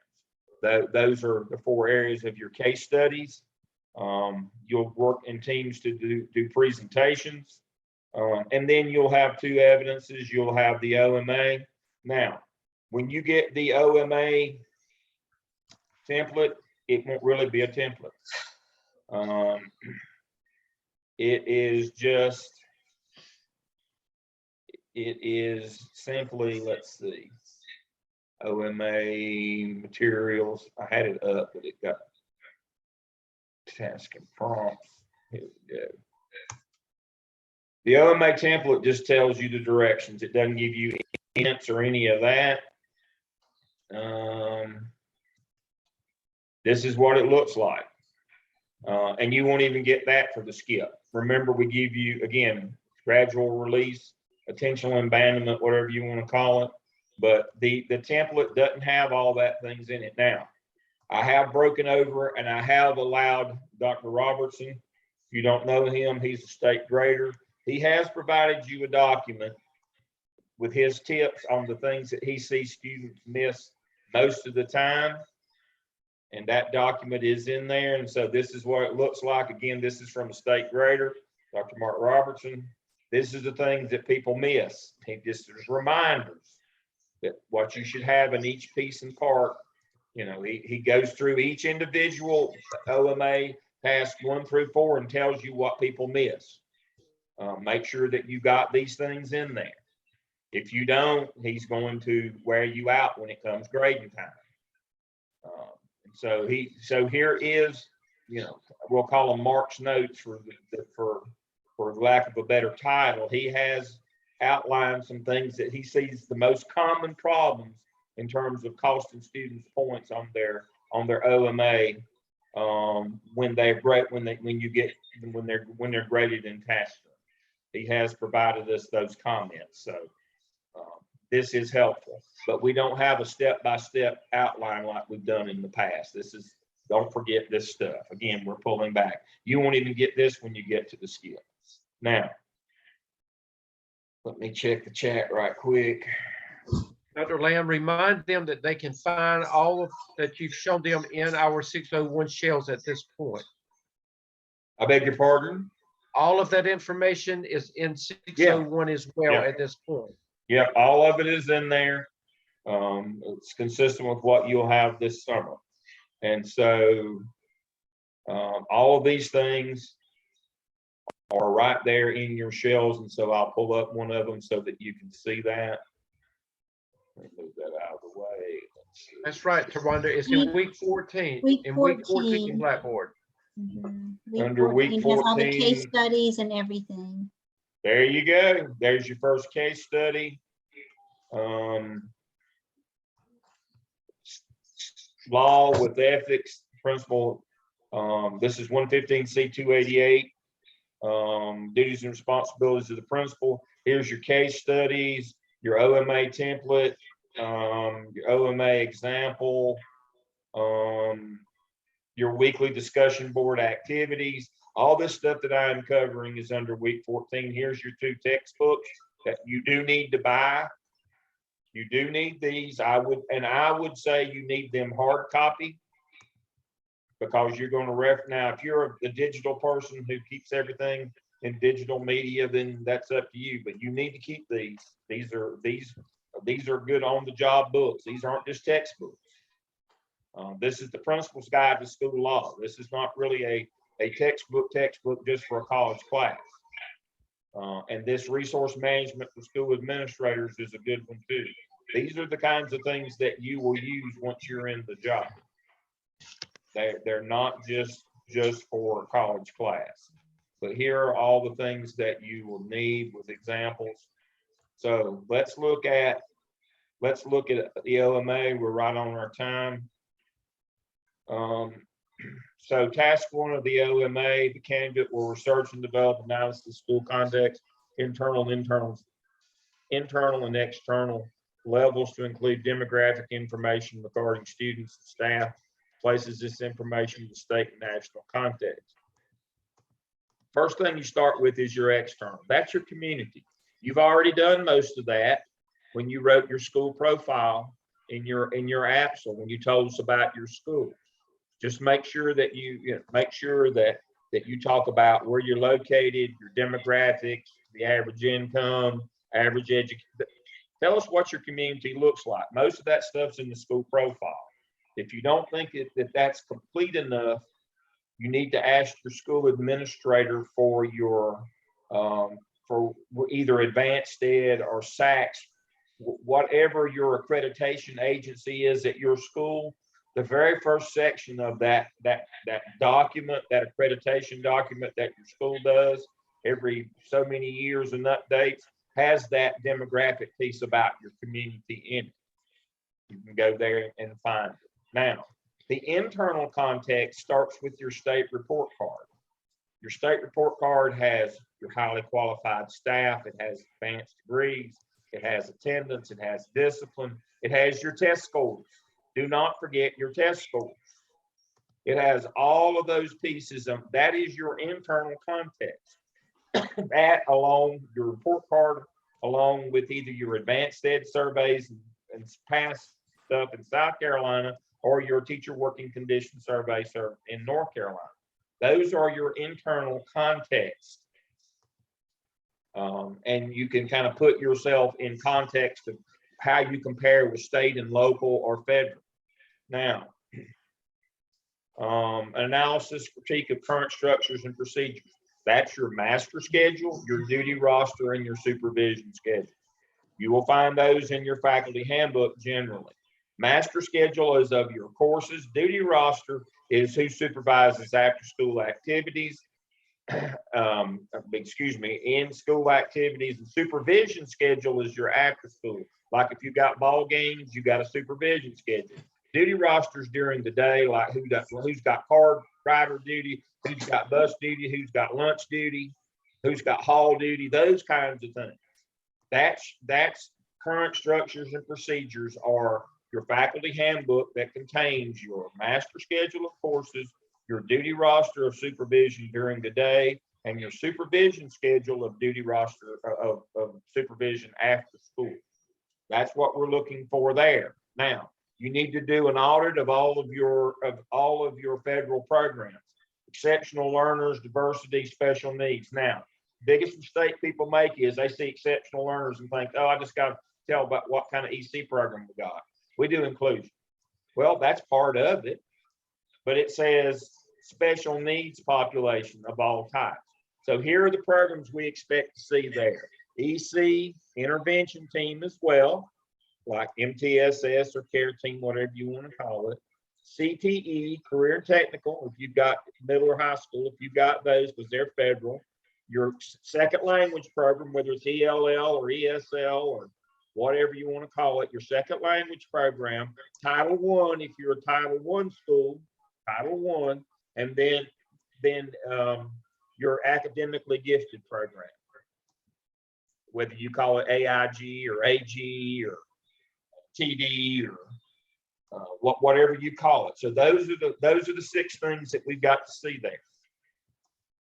Those are the 4 areas of your case studies. You'll work in teams to do presentations, and then you'll have 2 evidences. You'll have the OMA. Now, when you get the OMA template, it won't really be a template. It is simply, let's see, OMA materials. I had it up, but it got task and prompts. Here we go. The OMA template just tells you the directions. It doesn't give you hints or any of that. This is what it looks like. And you won't even get that for the skip. Remember, we give you, again, gradual release, attentional abandonment, whatever you want to call it. But the template doesn't have all that things in it. Now, I have broken over and I have allowed Dr. Robertson. If you don't know him, he's a state grader. He has provided you a document with his tips on the things that he sees students miss most of the time. And that document is in there. And so this is what it looks like. Again, this is from a state grader, Dr. Mark Robertson. This is the things that people miss. There's reminders that what you should have in each piece and part. You know, he goes through each individual OMA task 1 through 4 and tells you what people miss. Make sure that you got these things in there. If you don't, he's going to wear you out when it comes grading time. So here is, you know, we'll call them Mark's notes for lack of a better title. He has outlined some things that he sees the most common problems in terms of costing students points on their OMA when they're graded in task. He has provided us those comments. So this is helpful, but we don't have a step-by-step outline like we've done in the past. Don't forget this stuff. Again, we're pulling back. You won't even get this when you get to the skills. Now, Let me check the chat right quick. Dr. Lamb, remind them that they can find all of that you've shown them in our 601 shells at this point. I beg your pardon? All of that information is in 601 as well Yeah. at this point. Yep, all of it is in there. It's consistent with what you'll have this summer. And so, all of these things are right there in your shells. And so I'll pull up one of them so that you can see that. Let me move that out of the way. Let's see. That's right, Tawanda. It's in week 14. Week In week 14 in 14. Blackboard. Under week 14 has all the case 14. studies and everything. There you go. There's your first case study. Law with ethics principle. This is 115C288. Duties and responsibilities of the principal. Here's your case studies, your OMA template, your OMA example, your weekly discussion board activities. All this stuff that I'm covering is under week 14. Here's your 2 textbooks that you do need to buy. You do need these. I would say you need them hard copy because you're going to now, if you're a digital person who keeps everything in digital media, then that's up to you, but you need to keep these. These are good on the job books. These aren't just textbooks. This is the principal's guide to school law. This is not really a textbook just for a college class. And this resource management for school administrators is a good one too. These are the kinds of things that you will use once you're in the job. They're not just for a college class, but here are all the things that you will need with examples. So let's look at the OMA. We're right on our time. So task 1 of the OMA, the candidate will research and develop analysis of school context, internal and external levels to include demographic information regarding students and staff, places this information in the state and national context. First thing you start with is your external. That's your community. You've already done most of that when you wrote your school profile in your APSL, when you told us about your school. Just make sure that you talk about where you're located, your demographics, the average income, average education. Tell us what your community looks like. Most of that stuff's in the school profile. If you don't think that's complete enough, you need to ask your school administrator for your for either advanced ed or SACS, whatever your accreditation agency is at your school. The very first section of that document, that accreditation document that your school does every so many years and updates, has that demographic piece about your community in it. You can go there and find it. Now, the internal context starts with your state report card. Your state report card has your highly qualified staff. It has advanced degrees. It has attendance. It has discipline. It has your test scores. Do not forget your test scores. It has all of those pieces. That is your internal context. That along your report card, along with either your advanced ed surveys and past stuff in South Carolina or your teacher working condition survey in North Carolina. Those are your internal context. And you can kind of put yourself in context of how you compare with state and local or federal. Now, analysis, critique of current structures and procedures. That's your master schedule, your duty roster, and your supervision schedule. You will find those in your faculty handbook generally. Master schedule is of your courses. Duty roster is who supervises after school activities. In school activities. And supervision schedule is your after school. Like if you got ball games, you got a supervision schedule. Duty rosters during the day, like who's got car driver duty, who's got bus duty, who's got lunch duty, who's got hall duty, those kinds of things. That's current structures and procedures are your faculty handbook that contains your master schedule of courses, your duty roster of supervision during the day, and your supervision schedule of duty roster of supervision after school. That's what we're looking for there. Now, you need to do an audit of all of your federal programs, exceptional learners, diversity, special needs. Now, biggest mistake people make is they see exceptional learners and think, oh, I just got to tell about what kind of EC program we got. We do inclusion. Well, that's part of it, but it says special needs population of all types. So here are the programs we expect to see there. EC, intervention team as well, like MTSS or care team, whatever you want to call it. CTE, career and technical, if you've got middle or high school, if you've got those, because they're federal. Your second language program, whether it's ELL or ESL or whatever you want to call it, your second language program, Title I, if you're a Title I school, Title I, and then your academically gifted program, whether you call it AIG or AG or TD or whatever you call it. So those are the 6 things that we've got to see there.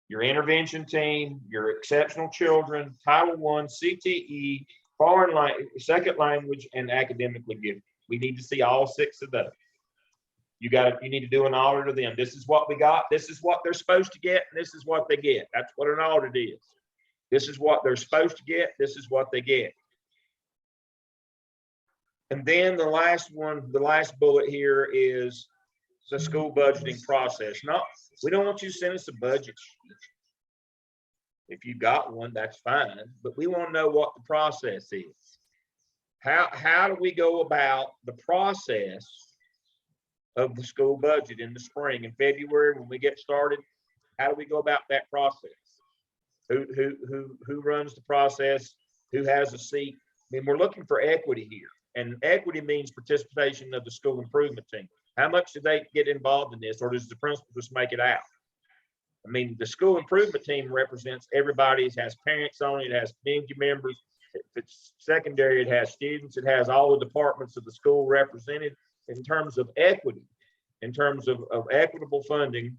Your intervention team, your exceptional children, Title I, CTE, foreign language, second language, and academically gifted. We need to see all 6 of those. You need to do an audit of them. This is what we got. This is what they're supposed to get, and this is what they get. That's what an audit is. This is what they're supposed to get. This is what they get. And then the last bullet here is the school budgeting process. We don't want you to send us a budget sheet. If you got one, that's fine, but we want to know what the process is. How do we go about the process of the school budget in the spring and February when we get started? How do we go about that process? Who runs the process? Who has a seat? I mean, we're looking for equity here, and equity means participation of the school improvement team. How much do they get involved in this, or does the principal just make it out? I mean, the school improvement team represents everybody. It has parents on it. It has community members. If it's secondary, it has students. It has all the departments of the school represented. In terms of equity, in terms of equitable funding,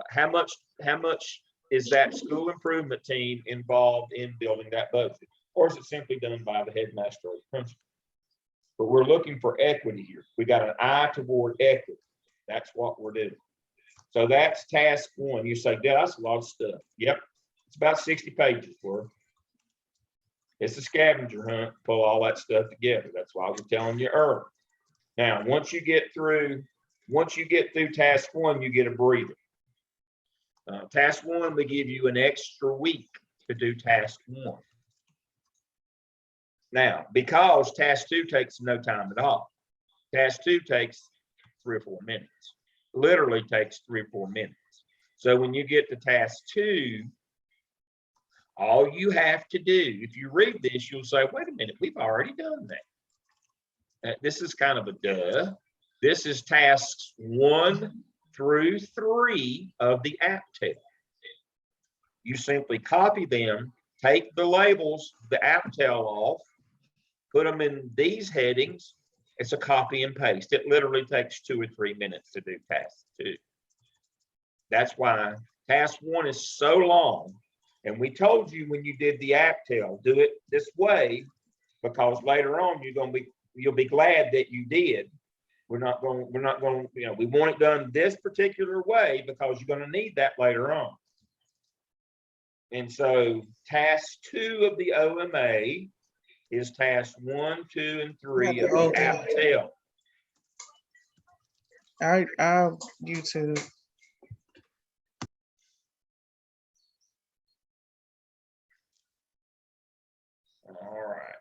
how much is that school improvement team involved in building that budget? Or is it simply done by the headmaster or the principal? But we're looking for equity here. We got an eye toward equity. That's what we're doing. So that's task 1. You say, yeah, that's a lot of stuff. Yep. It's about 60 pages worth. It's a scavenger hunt to pull all that stuff together. That's why I was telling you earlier. Now, once you get through task 1, you get a breather. Task 1, we give you an extra week to do task 1. Now, because task 2 takes no time at all. Task 2 takes 3 or 4 minutes. Literally takes 3 or 4 minutes. So when you get to task 2, all you have to do, if you read this, you'll say, wait a minute, we've already done that. This is kind of a duh. This is tasks 1 through 3 of the APTEL. You simply copy them, take the labels, the APTEL off, put them in these headings. It's a copy and paste. It literally takes 2 or 3 minutes to do task 2. That's why task 1 is so long. And we told you when you did the APTEL, do it this way, because later on you'll be glad that you did. We want it done this particular way because you're going to need that later on. And so task 2 of the OMA is task 1, 2, and 3 of the APTEL. I'll YouTube. All right.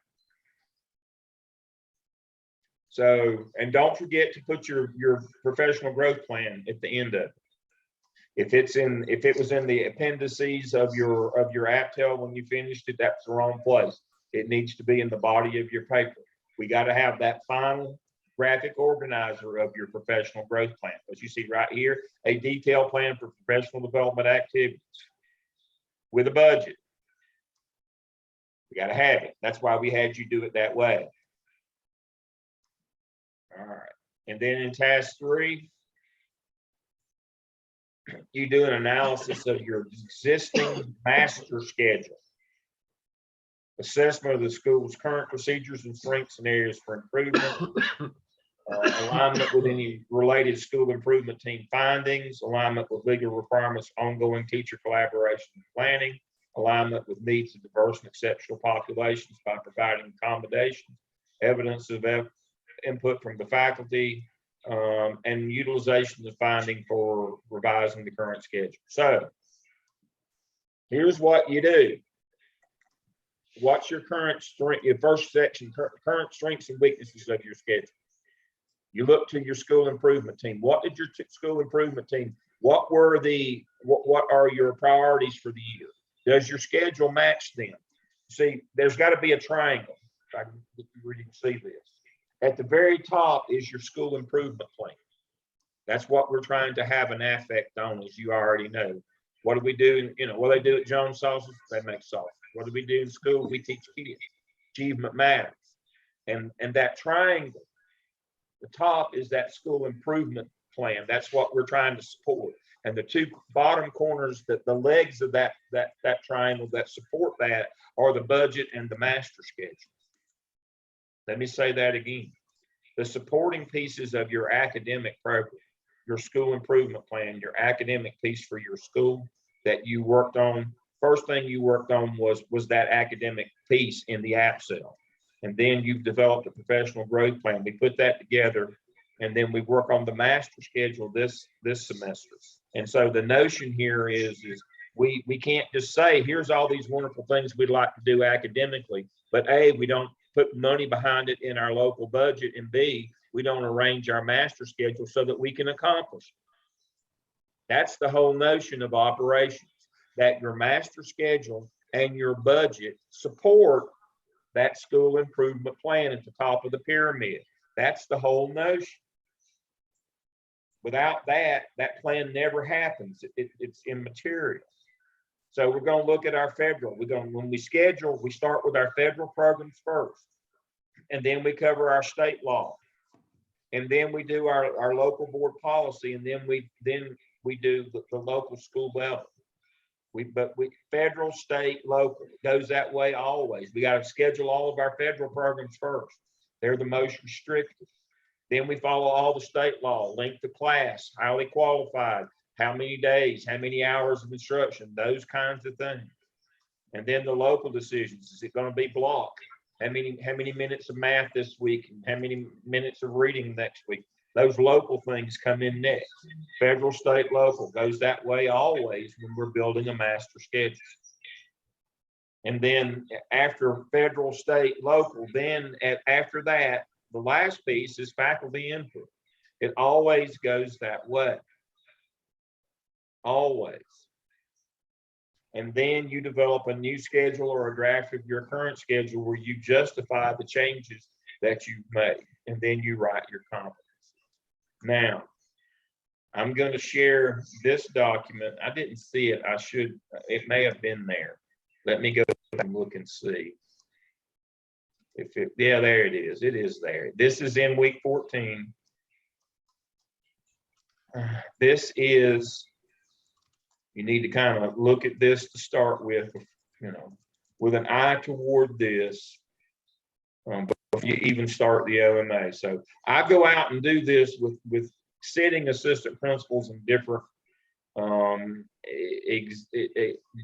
So, and don't forget to put your professional growth plan at the end of it. If it was in the appendices of your APTEL when you finished it, that's the wrong place. It needs to be in the body of your paper. We got to have that final graphic organizer of your professional growth plan. As you see right here, a detailed plan for professional development activities with a budget. We got to have it. That's why we had you do it that way. All right. And then in task 3, you do an analysis of your existing master schedule. Assessment of the school's current procedures and strengths and areas for improvement. Alignment with any related school improvement team findings, alignment with legal requirements, ongoing teacher collaboration and planning, alignment with needs of diverse and exceptional populations by providing accommodations, evidence of input from the faculty, and utilization of finding for revising the current schedule. So here's what you do. What's your current strength, your first section, current strengths and weaknesses of your schedule. You look to your school improvement team. What did your school improvement team, what are your priorities for the year? Does your schedule match them? See, there's got to be a triangle. If I can really see this. At the very top is your school improvement plan. That's what we're trying to have an affect on, as you already know. What do we do? What do they do at Jones Sausage? They make sausage. What do we do in school? We teach kids. Achievement matters. And that triangle, the top is that school improvement plan. That's what we're trying to support. And the two bottom corners, the legs of that triangle that support that are the budget and the master schedule. Let me say that again. The supporting pieces of your academic program, your school improvement plan, your academic piece for your school that you worked on. First thing you worked on was that academic piece in the app cell. And then you've developed a professional growth plan. We put that together, and then we work on the master schedule this semester. And so the notion here is we can't just say, here's all these wonderful things we'd like to do academically, but A, we don't put money behind it in our local budget, and B, we don't arrange our master schedule so that we can accomplish it. That's the whole notion of operations, that your master schedule and your budget support that school improvement plan at the top of the pyramid. That's the whole notion. Without that plan never happens. It's immaterial. So we're going to look at our federal. When we schedule, we start with our federal programs first, and then we cover our state law, and then we do our local board policy, and then we do the local school level. But federal, state, local, it goes that way always. We got to schedule all of our federal programs first. They're the most restricted. Then we follow all the state law, length of class, highly qualified, how many days, how many hours of instruction, those kinds of things. And then the local decisions. Is it going to be block? How many minutes of math this week, and how many minutes of reading next week? Those local things come in next. Federal, state, local goes that way always when we're building a master schedule. And then after federal, state, local, then after that, the last piece is faculty input. It always goes that way. Always. And then you develop a new schedule or a draft of your current schedule where you justify the changes that you've made. And then you write your competency. Now, I'm going to share this document. I didn't see it. I should. It may have been there. Let me go and look and see. Yeah, there it is. It is there. This is in week 14. This is, you need to kind of look at this to start with, with an eye toward this. Before you even start the OMA. So I go out and do this with sitting assistant principals in different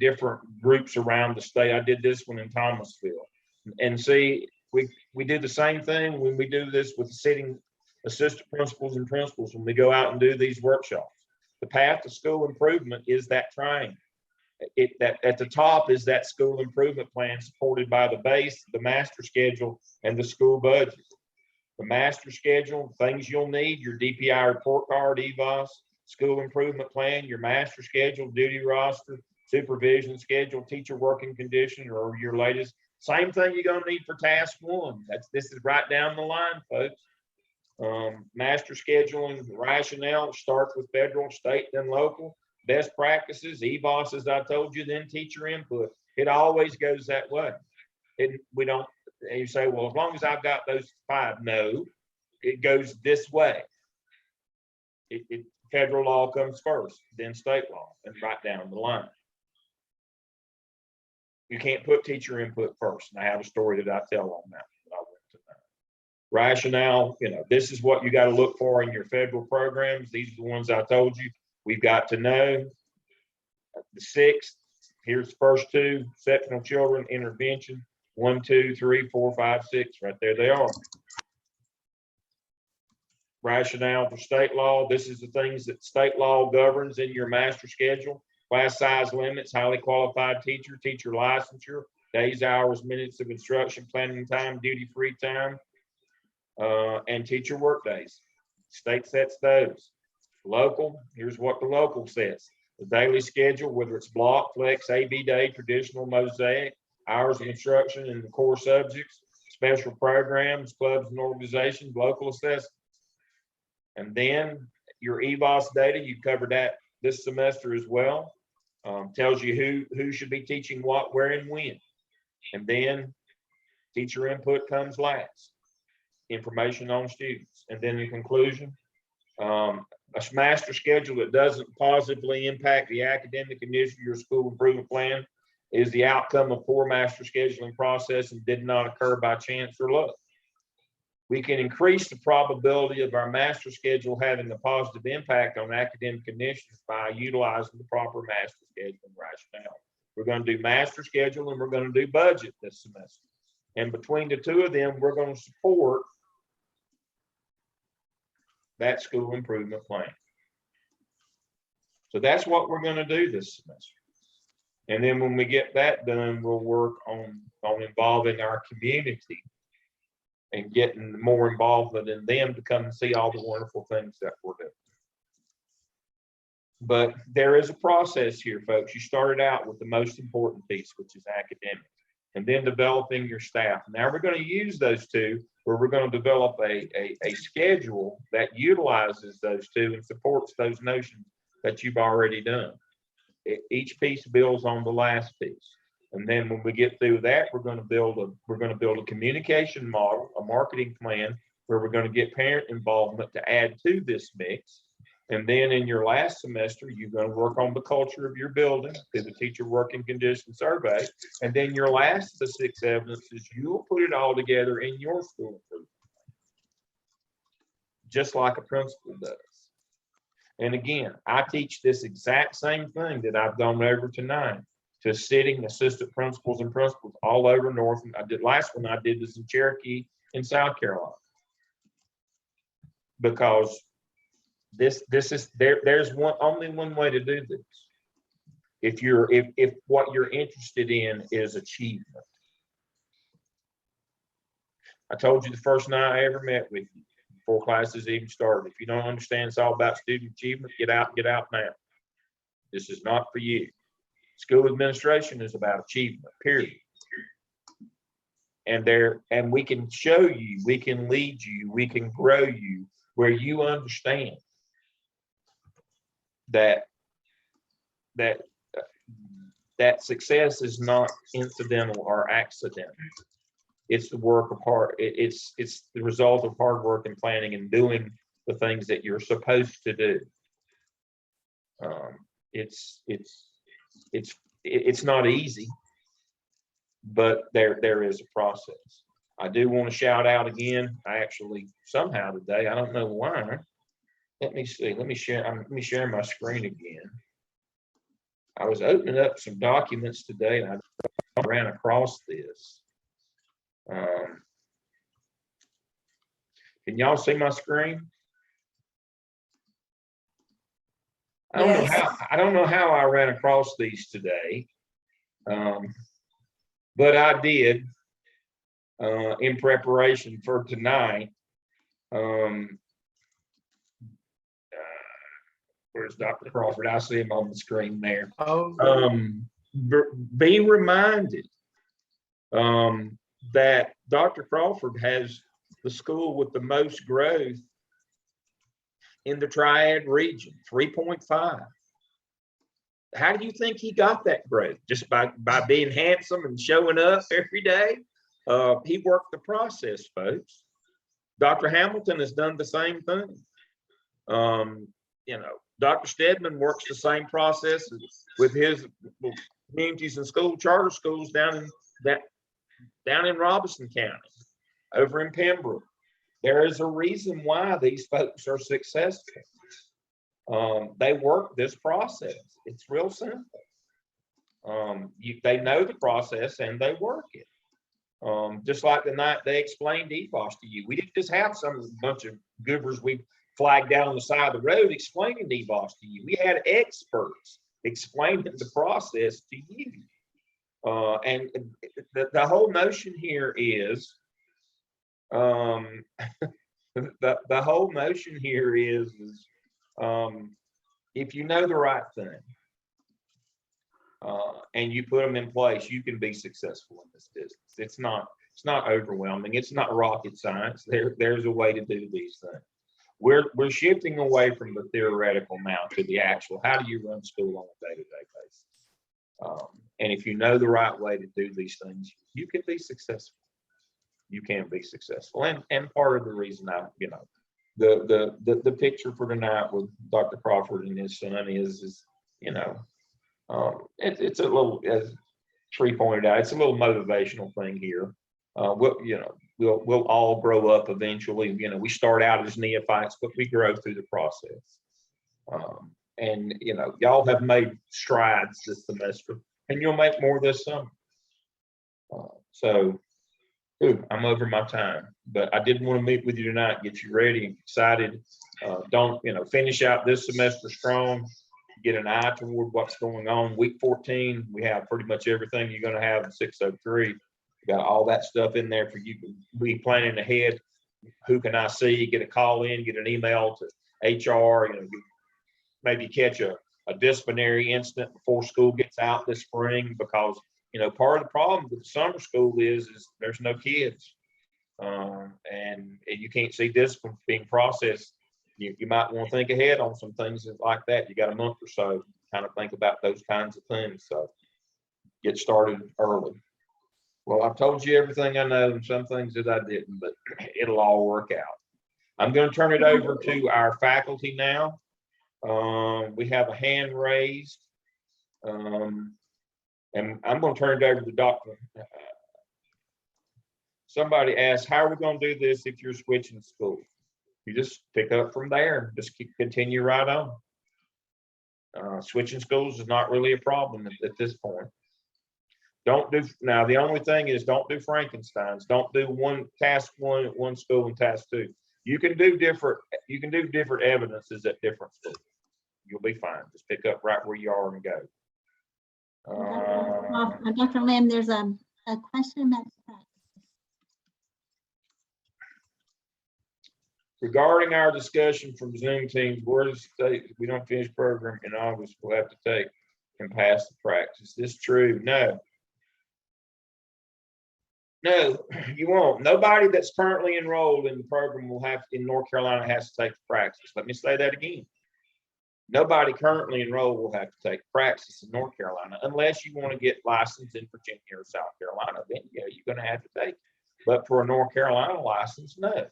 different groups around the state. I did this one in Thomasville, and see, we did the same thing when we do this with sitting assistant principals and principals when we go out and do these workshops. The path to school improvement is that triangle. That at the top is that school improvement plan supported by the base, the master schedule, and the school budget. The master schedule, things you'll need, your DPI report card, EVOS, school improvement plan, your master schedule, duty roster, supervision schedule, teacher working condition, or your latest. Same thing you're going to need for task one. This is right down the line, folks. Master scheduling rationale starts with federal, state, then local. Best practices, EVOS, as I told you, then teacher input. It always goes that way. You say, well, as long as I've got those 5, no, it goes this way. federal law comes first, then state law, and right down the line. You can't put teacher input first. And I have a story that I tell on that. I went to that. Rationale, this is what you got to look for in your federal programs. These are the ones I told you. We've got to know the sixth. Here's the first two: exceptional children, intervention. 1, 2, 3, 4, 5, 6. Right there they are. Rationale for state law. This is the things that state law governs in your master schedule. Class size limits, highly qualified teacher, teacher licensure, days, hours, minutes of instruction, planning time, duty-free time, and teacher work days. State sets those. Local, here's what the local says. The daily schedule, whether it's block, flex, AB day, traditional, mosaic, hours of instruction in the core subjects, special programs, clubs and organizations, local assessment. And then your EVOS data, you covered that this semester as well. Tells you who should be teaching what, where, and when. And then teacher input comes last. Information on students. And then in conclusion, a master schedule that doesn't positively impact the academic condition of your school improvement plan is the outcome of poor master scheduling process and did not occur by chance or luck. We can increase the probability of our master schedule having a positive impact on academic conditions by utilizing the proper master scheduling rationale. We're going to do master schedule and we're going to do budget this semester. And between the two of them, we're going to support that school improvement plan. So that's what we're going to do this semester. And then when we get that done, we'll work on involving our community and getting more involvement in them to come and see all the wonderful things that we're doing. But there is a process here, folks. You started out with the most important piece, which is academic, and then developing your staff. Now we're going to use those two, where we're going to develop a schedule that utilizes those two and supports those notions that you've already done. Each piece builds on the last piece. And then when we get through that, we're going to build a communication model, a marketing plan, where we're going to get parent involvement to add to this mix. And then in your last semester, you're going to work on the culture of your building through the teacher working condition survey. And then your last of the 6 evidences, you'll put it all together in your school improvement plan, just like a principal does. And again, I teach this exact same thing that I've gone over tonight to sitting assistant principals and principals all over North. I did last one I did this in Cherokee in South Carolina, because this is there's only one way to do this. If what you're interested in is achievement. I told you the first night I ever met with you, before classes even started, if you don't understand it's all about student achievement, get out now. This is not for you. School administration is about achievement, period. And we can show you, we can lead you, we can grow you where you understand that success is not incidental or accidental. It's the work of hard. It's the result of hard work and planning and doing the things that you're supposed to do. It's not easy, but there is a process. I do want to shout out again. I actually somehow today, I don't know why. Let me see. Let me share my screen again. I was opening up some documents today and I ran across this. Can y'all see my screen? I don't know how I ran across these today, but I did in preparation for tonight. Where's Dr. Crawford? I see him on the screen there. Be reminded that Dr. Crawford has the school with the most growth in the Triad region, 3.5. How do you think he got that growth? Just by being handsome and showing up every day? He worked the process, folks. Dr. Hamilton has done the same thing. Dr. Stedman works the same process with his communities and charter schools down in Robinson County, over in Pembroke. There is a reason why these folks are successful. They work this process. It's real simple. They know the process and they work it. Just like the night they explained EBOS to you. We didn't just have bunch of goobers we flagged down on the side of the road explaining EBOS to you. We had experts explaining the process to you. And the whole notion here is, the whole notion here is if you know the right thing, and you put them in place, you can be successful in this business. It's not overwhelming. It's not rocket science. There's a way to do these things. We're shifting away from the theoretical now to the actual. How do you run school on a day-to-day basis? And if you know the right way to do these things, you can be successful. You can be successful. And part of the reason the picture for tonight with Dr. Crawford and his son is it's a little, as Tree pointed out, it's a little motivational thing here. We'll all grow up eventually. We start out as neophytes, but we grow through the process. And y'all have made strides this semester, and you'll make more this summer. I'm over my time, but I did want to meet with you tonight, get you ready and excited. Don't finish out this semester strong. Get an eye toward what's going on. Week 14, we have pretty much everything you're going to have in 603. We got all that stuff in there for you to be planning ahead. Who can I see? Get a call in, get an email to HR. Maybe catch a disciplinary incident before school gets out this spring, because part of the problem with the summer school is there's no kids, and you can't see discipline being processed. You might want to think ahead on some things like that. You got a month or so to kind of think about those kinds of things. So get started early. Well, I've told you everything I know and some things that I didn't, but it'll all work out. I'm going to turn it over to our faculty now. We have a hand raised. And I'm going to turn it over to the doctor. Somebody asked, how are we going to do this if you're switching schools? You just pick up from there, just continue right on. Switching schools is not really a problem at this point. Now the only thing is, don't do Frankensteins. Don't do task one at one school and task two. You can do different evidences at different schools. You'll be fine. Just pick up right where you are and go. Dr. Lamb, there's a question about practice. Regarding our discussion from Zoom teams, where to state if we don't finish program in August, we'll have to take and pass the practice. Is this true? No. No, you won't. Nobody that's currently enrolled in the program in North Carolina has to take the practice. Let me say that again. Nobody currently enrolled will have to take practice in North Carolina unless you want to get licensed in Virginia or South Carolina. Then you're going to have to take it. But for a North Carolina license, no.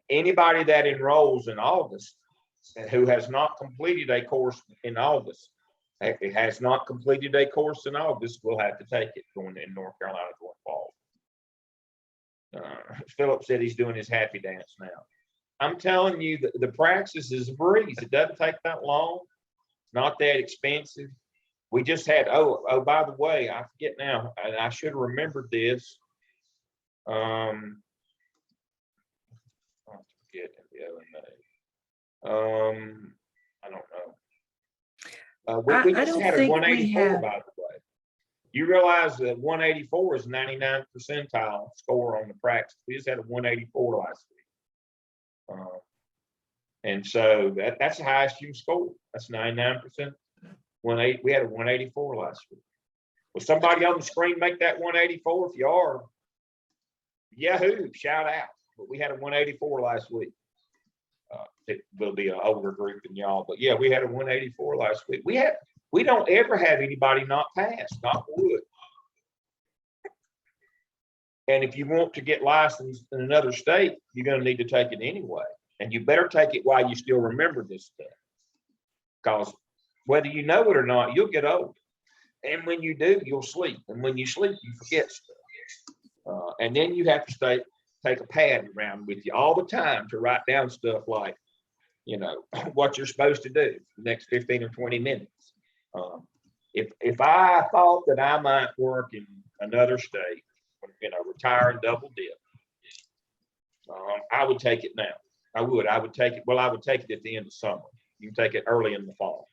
Anybody that enrolls in August who has not completed a course in August, it has not completed a course in August, will have to take it going in North Carolina going fall. Philip said he's doing his happy dance now. I'm telling you, the praxis is a breeze. It doesn't take that long. It's not that expensive. We just had, oh, by the way, I forget now, and I should have remembered this. I don't know. We I just don't had a think we 184, have. by the way. You realize that 184 is 99th percentile score on the practice. We just had a 184 last week. And so that's the highest you can score. That's 99%. We had a 184 last week. Will somebody on the screen make that 184? If you are, yahoo, shout out. But we had a 184 last week. It will be an older group than y'all, but yeah, we had a 184 last week. We don't ever have anybody not pass, knock wood. And if you want to get licensed in another state, you're going to need to take it anyway. And you better take it while you still remember this stuff. Because whether you know it or not, you'll get old. And when you do, you'll sleep. And when you sleep, you forget stuff. And then you have to take a pad around with you all the time to write down stuff like, what you're supposed to do the next 15 or 20 minutes. If I thought that I might work in another state, retire and double dip, I would take it now. I would take it. Well, I would take it at the end of summer. You can take it early in the fall.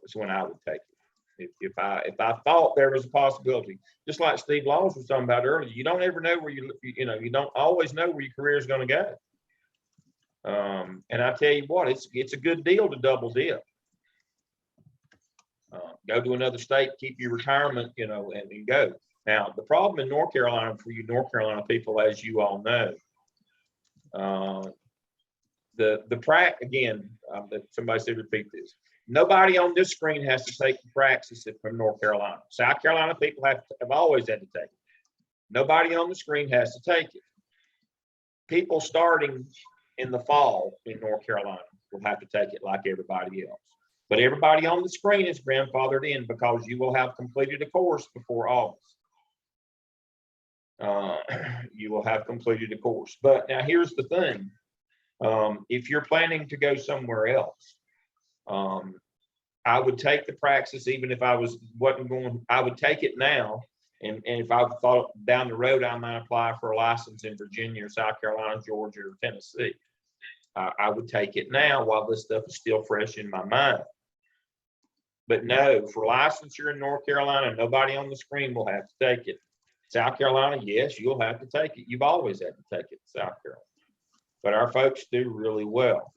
It's when I would take it. If I thought there was a possibility, just like Steve Laws was talking about earlier, you don't ever know where you don't always know where your career is going to go. And I tell you what, it's a good deal to double dip. Go to another state, keep your retirement, and go. Now, the problem in North Carolina for you North Carolina people, as you all know, somebody said repeat this. Nobody on this screen has to take the praxis from North Carolina. South Carolina people have always had to take it. Nobody on the screen has to take it. People starting in the fall in North Carolina will have to take it like everybody else. But everybody on the screen is grandfathered in because you will have completed a course before August. You will have completed a course. But now here's the thing. If you're planning to go somewhere else, I would take the praxis even if I wasn't going. I would take it now, and if I thought down the road I might apply for a license in Virginia or South Carolina, Georgia, or Tennessee, I would take it now while this stuff is still fresh in my mind. But no, for licensure in North Carolina, nobody on the screen will have to take it. South Carolina, yes, you'll have to take it. You've always had to take it in South Carolina. But our folks do really well.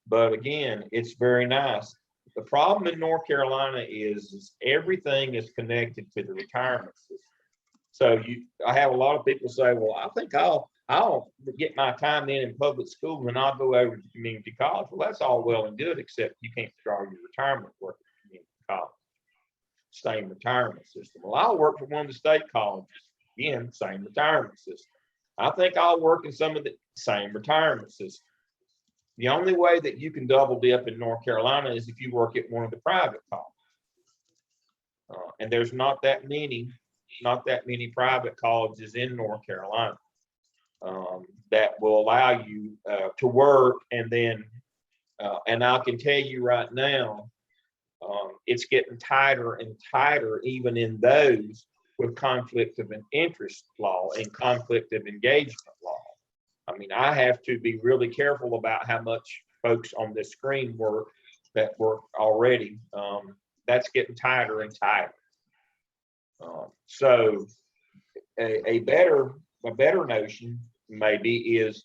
But again, it's very nice. The problem in North Carolina is everything is connected to the retirement system. So I have a lot of people say, well, I think I'll get my time in public school and I'll go over to community college. Well, that's all well and good, except you can't draw your retirement work at community college. Same retirement system. Well, I'll work for one of the state colleges. Again, same retirement system. I think I'll work in some of the same retirement system. The only way that you can double dip in North Carolina is if you work at one of the private colleges. And there's not that many private colleges in North Carolina that will allow you to work. And then, and I can tell you right now, it's getting tighter and tighter, even in those with conflict of interest law and conflict of engagement law. I mean, I have to be really careful about how much folks on this screen work already. That's getting tighter and tighter. So a better notion maybe is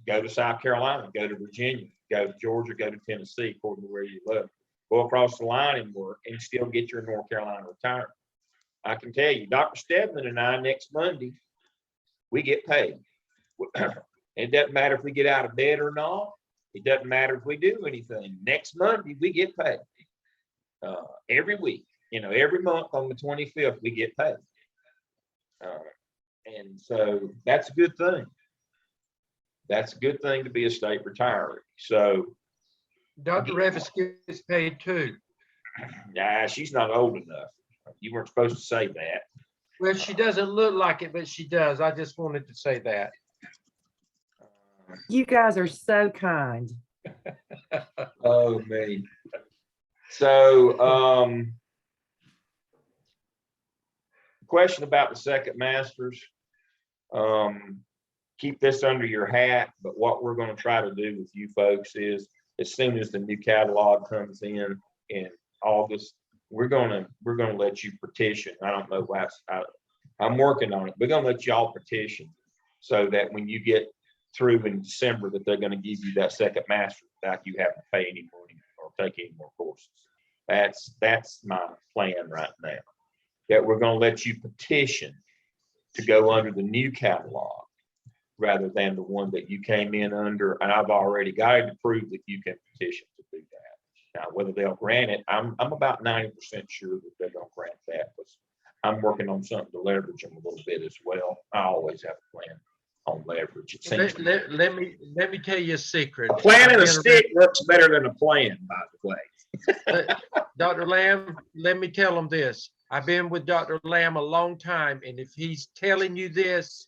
go to South Carolina, go to Virginia, go to Georgia, go to Tennessee, according to where you live. Go across the line and work and still get your North Carolina retirement. I can tell you, Dr. Stedman and I next Monday, we get paid. It doesn't matter if we get out of bed or not. It doesn't matter if we do anything. Next Monday, we get paid. Every week, every month on the 25th, we get paid. And so that's a good thing. That's a good thing to be a state retiree. So Dr. Revis gets paid too. Nah, she's not old enough. You weren't supposed to say that. Well, she doesn't look like it, but she does. I just wanted to say that. You guys are so kind. Oh, me. So, question about the second masters. Keep this under your hat, but what we're going to try to do with you folks is, as soon as the new catalog comes in August, we're gonna let you petition. I don't know what I'm working on it. We're gonna let y'all petition so that when you get through in December, that they're gonna give you that second master without you having to pay any money or take any more courses. That's my plan right now. That we're gonna let you petition to go under the new catalog rather than the one that you came in under. And I've already got to prove that you can petition to do that. Now, whether they'll grant it, I'm about 90% sure that they're going to grant that, but I'm working on something to leverage them a little bit as well. I always have a plan on leverage. It seems to me. Let me tell you a secret. A plan and a I've been stick works better than a plan, by the way. Dr. Lamb, let me tell them this. I've been with Dr. Lamb a long time, and if he's telling you this,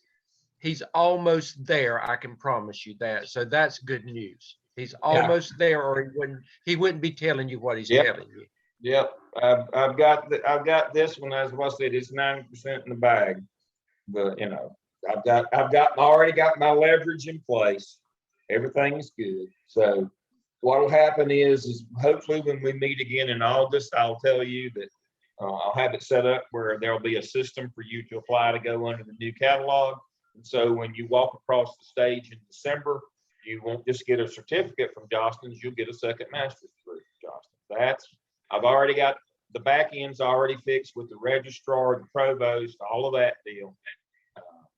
he's almost there. I can promise you that. So that's good news. He's almost there, or he wouldn't be telling you what he's telling you. Yep, I've got this one, as I said, it's 90% in the bag. But you know, already got my leverage in place. Everything is good. So what will happen is hopefully when we meet again in August, I'll tell you that I'll have it set up where there'll be a system for you to apply to go under the new catalog. And so when you walk across the stage in December, you won't just get a certificate from Johnston's, you'll get a second master's degree from Johnston's. I've already got the back end's already fixed with the registrar, the provost, all of that deal.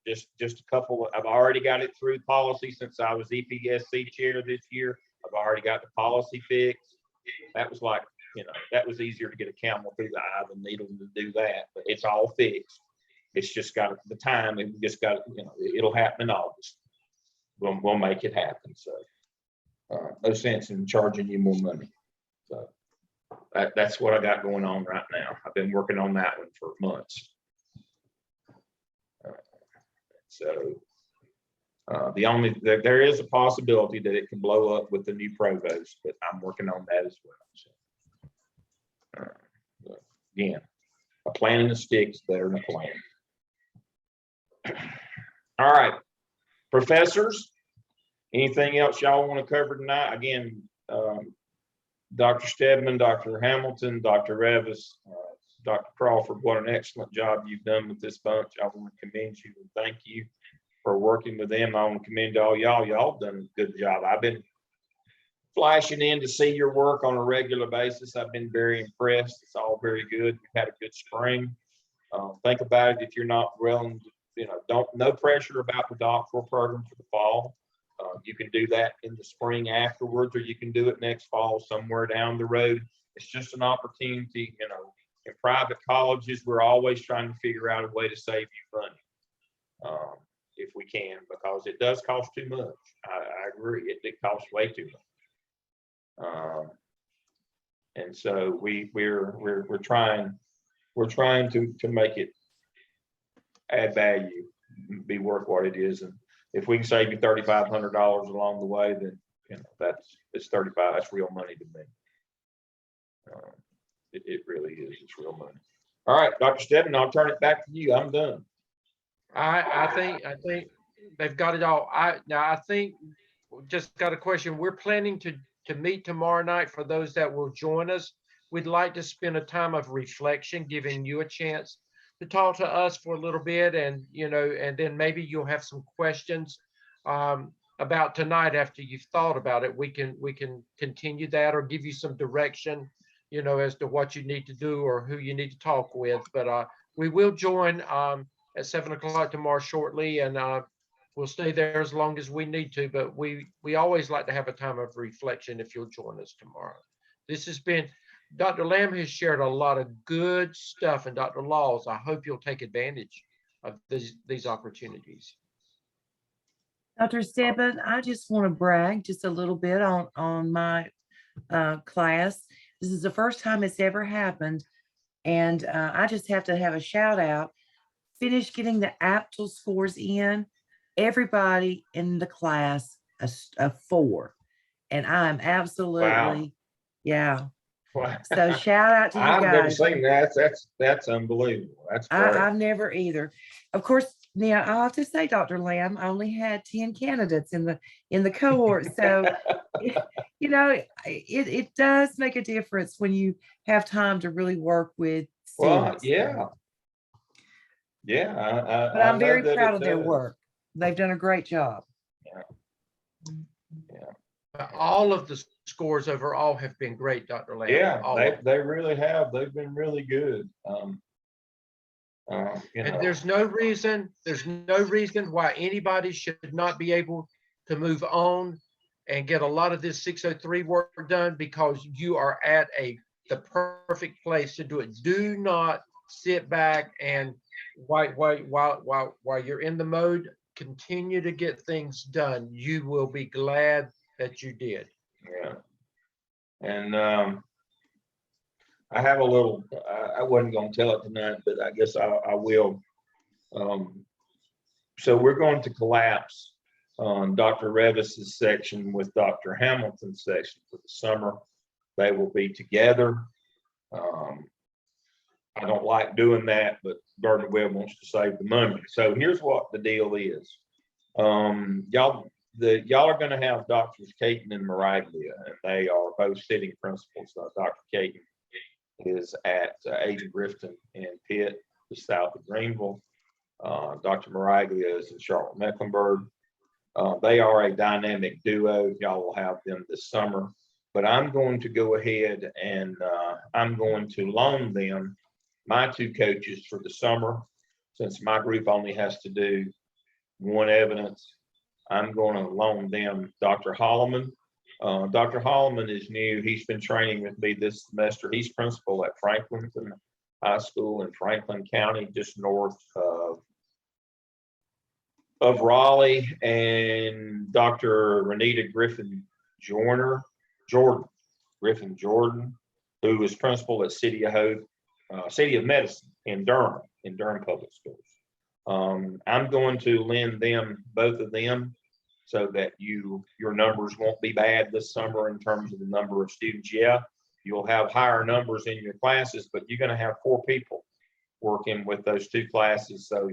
Just a couple, I've already got it through policy since I was EPSC chair this year. I've already got the policy fixed. That was like, you know, that was easier to get a camel through the eye of the needle to do that, but it's all fixed. It's just got the time, it just got, you know, it'll happen in August. We'll make it happen. So no sense in charging you more money. So that's what I got going on right now. I've been working on that one for months. So there is a possibility that it can blow up with the new provost, but I'm working on that as well. So, again, a plan and a stick is better than a plan. All right, professors, anything else y'all want to cover tonight? Again, Dr. Stedman, Dr. Hamilton, Dr. Revis, Dr. Crawford, what an excellent job you've done with this bunch. I want to commend you and thank you for working with them. I want to commend all y'all. Y'all done a good job. I've been flashing in to see your work on a regular basis. I've been very impressed. It's all very good. We've had a good spring. Think about it. If you're not willing, you know, no pressure about the doctoral program for the fall. You can do that in the spring afterwards, or you can do it next fall somewhere down the road. It's just an opportunity, you know. In private colleges, we're always trying to figure out a way to save you money if we can, because it does cost too much. I agree, it costs way too much. And so we're trying to make it add value, be worth what it is. And if we can save you $3,500 along the way, then you know it's 35. That's real money to me. It really is. It's real money. All right, Dr. Stedman, I'll turn it back to you. I'm done. I think they've got it all. I think just got a question. We're planning to meet tomorrow night. For those that will join us, we'd like to spend a time of reflection, giving you a chance to talk to us for a little bit, and you know, and then maybe you'll have some questions about tonight after you've thought about it. We can continue that or give you some direction, you know, as to what you need to do or who you need to talk with. But we will join at 7 o'clock tomorrow shortly, and we'll stay there as long as we need to. But we always like to have a time of reflection if you'll join us tomorrow. This has been, Dr. Lamb has shared a lot of good stuff, and Dr. Laws, I hope you'll take advantage of these opportunities. Dr. Stedman, I just want to brag just a little bit on my class. This is the first time it's ever happened. And I just have to have a shout out. Finished getting the APTL scores in. Everybody in the class, a 4. And I'm absolutely, yeah. Wow. So shout out to you guys. I've never seen that. That's unbelievable. That's great. I've never either. Of course, now I'll have to say, Dr. Lamb, I only had 10 candidates in the cohort. So, you know, it does make a difference when you have time to really work with students. Well, yeah. But I'm very proud of their work. They've done a great job. Yeah. All of the scores overall have been great, Dr. Lamb. Yeah, they really have. They've been really good. And there's no reason why anybody should not be able to move on and get a lot of this 603 work done, because you are at the perfect place to do it. Do not sit back and while you're in the mode continue to get things done, you will be glad that you did. Yeah. And I have a little, I wasn't going to tell it tonight, but I guess I will. So we're going to collapse on Dr. Revis's section with Dr. Hamilton's section for the summer. They will be together. I don't like doing that, but Gardner Webb wants to save the money. So here's what the deal is. Y'all are going to have Drs. Caton and Maraglia, and they are both sitting principals. Dr. Caton is at Aiden Grifton in Pitt, just south of Greenville. Dr. Maraglia is in Charlotte Mecklenburg. They are a dynamic duo. Y'all will have them this summer, but I'm going to go ahead and I'm going to loan them my two coaches for the summer. Since my group only has to do one evidence, I'm going to loan them Dr. Holloman. Dr. Holloman is new. He's been training with me this semester. He's principal at Franklinton High School in Franklin County, just north of Raleigh. And Dr. Renita Jordan, who is principal at City of Hope, City of Medicine in Durham Public Schools. I'm going to lend them, both of them, so that your numbers won't be bad this summer in terms of the number of students. Yeah, you'll have higher numbers in your classes, but you're going to have 4 people working with those 2 classes. So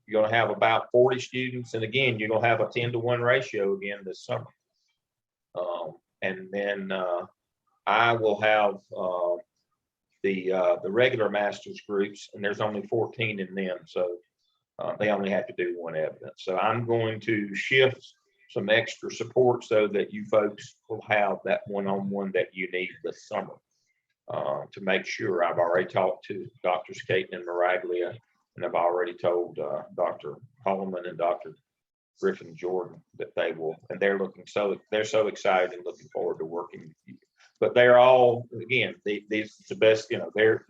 you're going to have about 40 students. And again, you're going to have a 10-to-1 ratio again this summer. And then I will have the regular master's groups, and there's only 14 in them. So they only have to do 1 evidence. So I'm going to shift some extra support so that you folks will have that one-on-one that you need this summer. To make sure, I've already talked to Drs. Caton and Maraglia, and I've already told Dr. Holloman and Dr. Griffin Jordan that they will, and they're so excited and looking forward to working with you. But they're all, again, these is the best, they're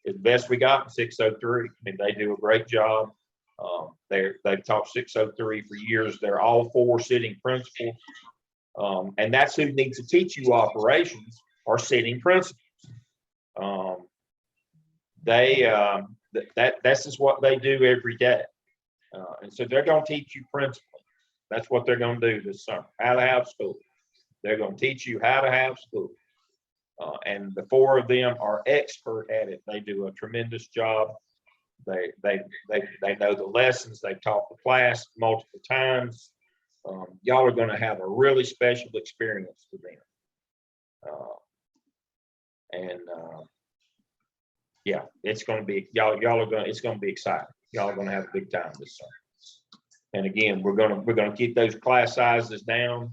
the best we got in 603. I mean, they do a great job. They've taught 603 for years. They're all 4 sitting principals. And that's who needs to teach you operations, are sitting principals. That's just what they do every day. And so they're going to teach you principles. That's what they're going to do this summer, how to have school. They're going to teach you how to have school. And the 4 of them are expert at it. They do a tremendous job. They know the lessons. They've taught the class multiple times. Y'all are going to have a really special experience with them. Yeah, it's going to be, it's going to be exciting. Y'all are going to have a big time this summer. And again, we're going to keep those class sizes down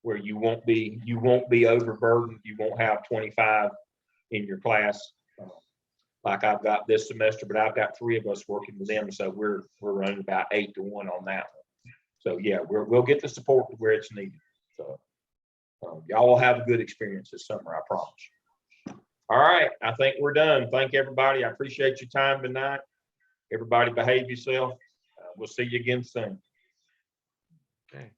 where you won't be overburdened. You won't have 25 in your class like I've got this semester, but I've got 3 of us working with them. So we're running about 8-to-1 on that one. So yeah, we'll get the support where it's needed. So y'all will have a good experience this summer, I promise you. All right, I think we're done. Thank everybody. I appreciate your time tonight. Everybody behave yourself. We'll see you again soon. Okay.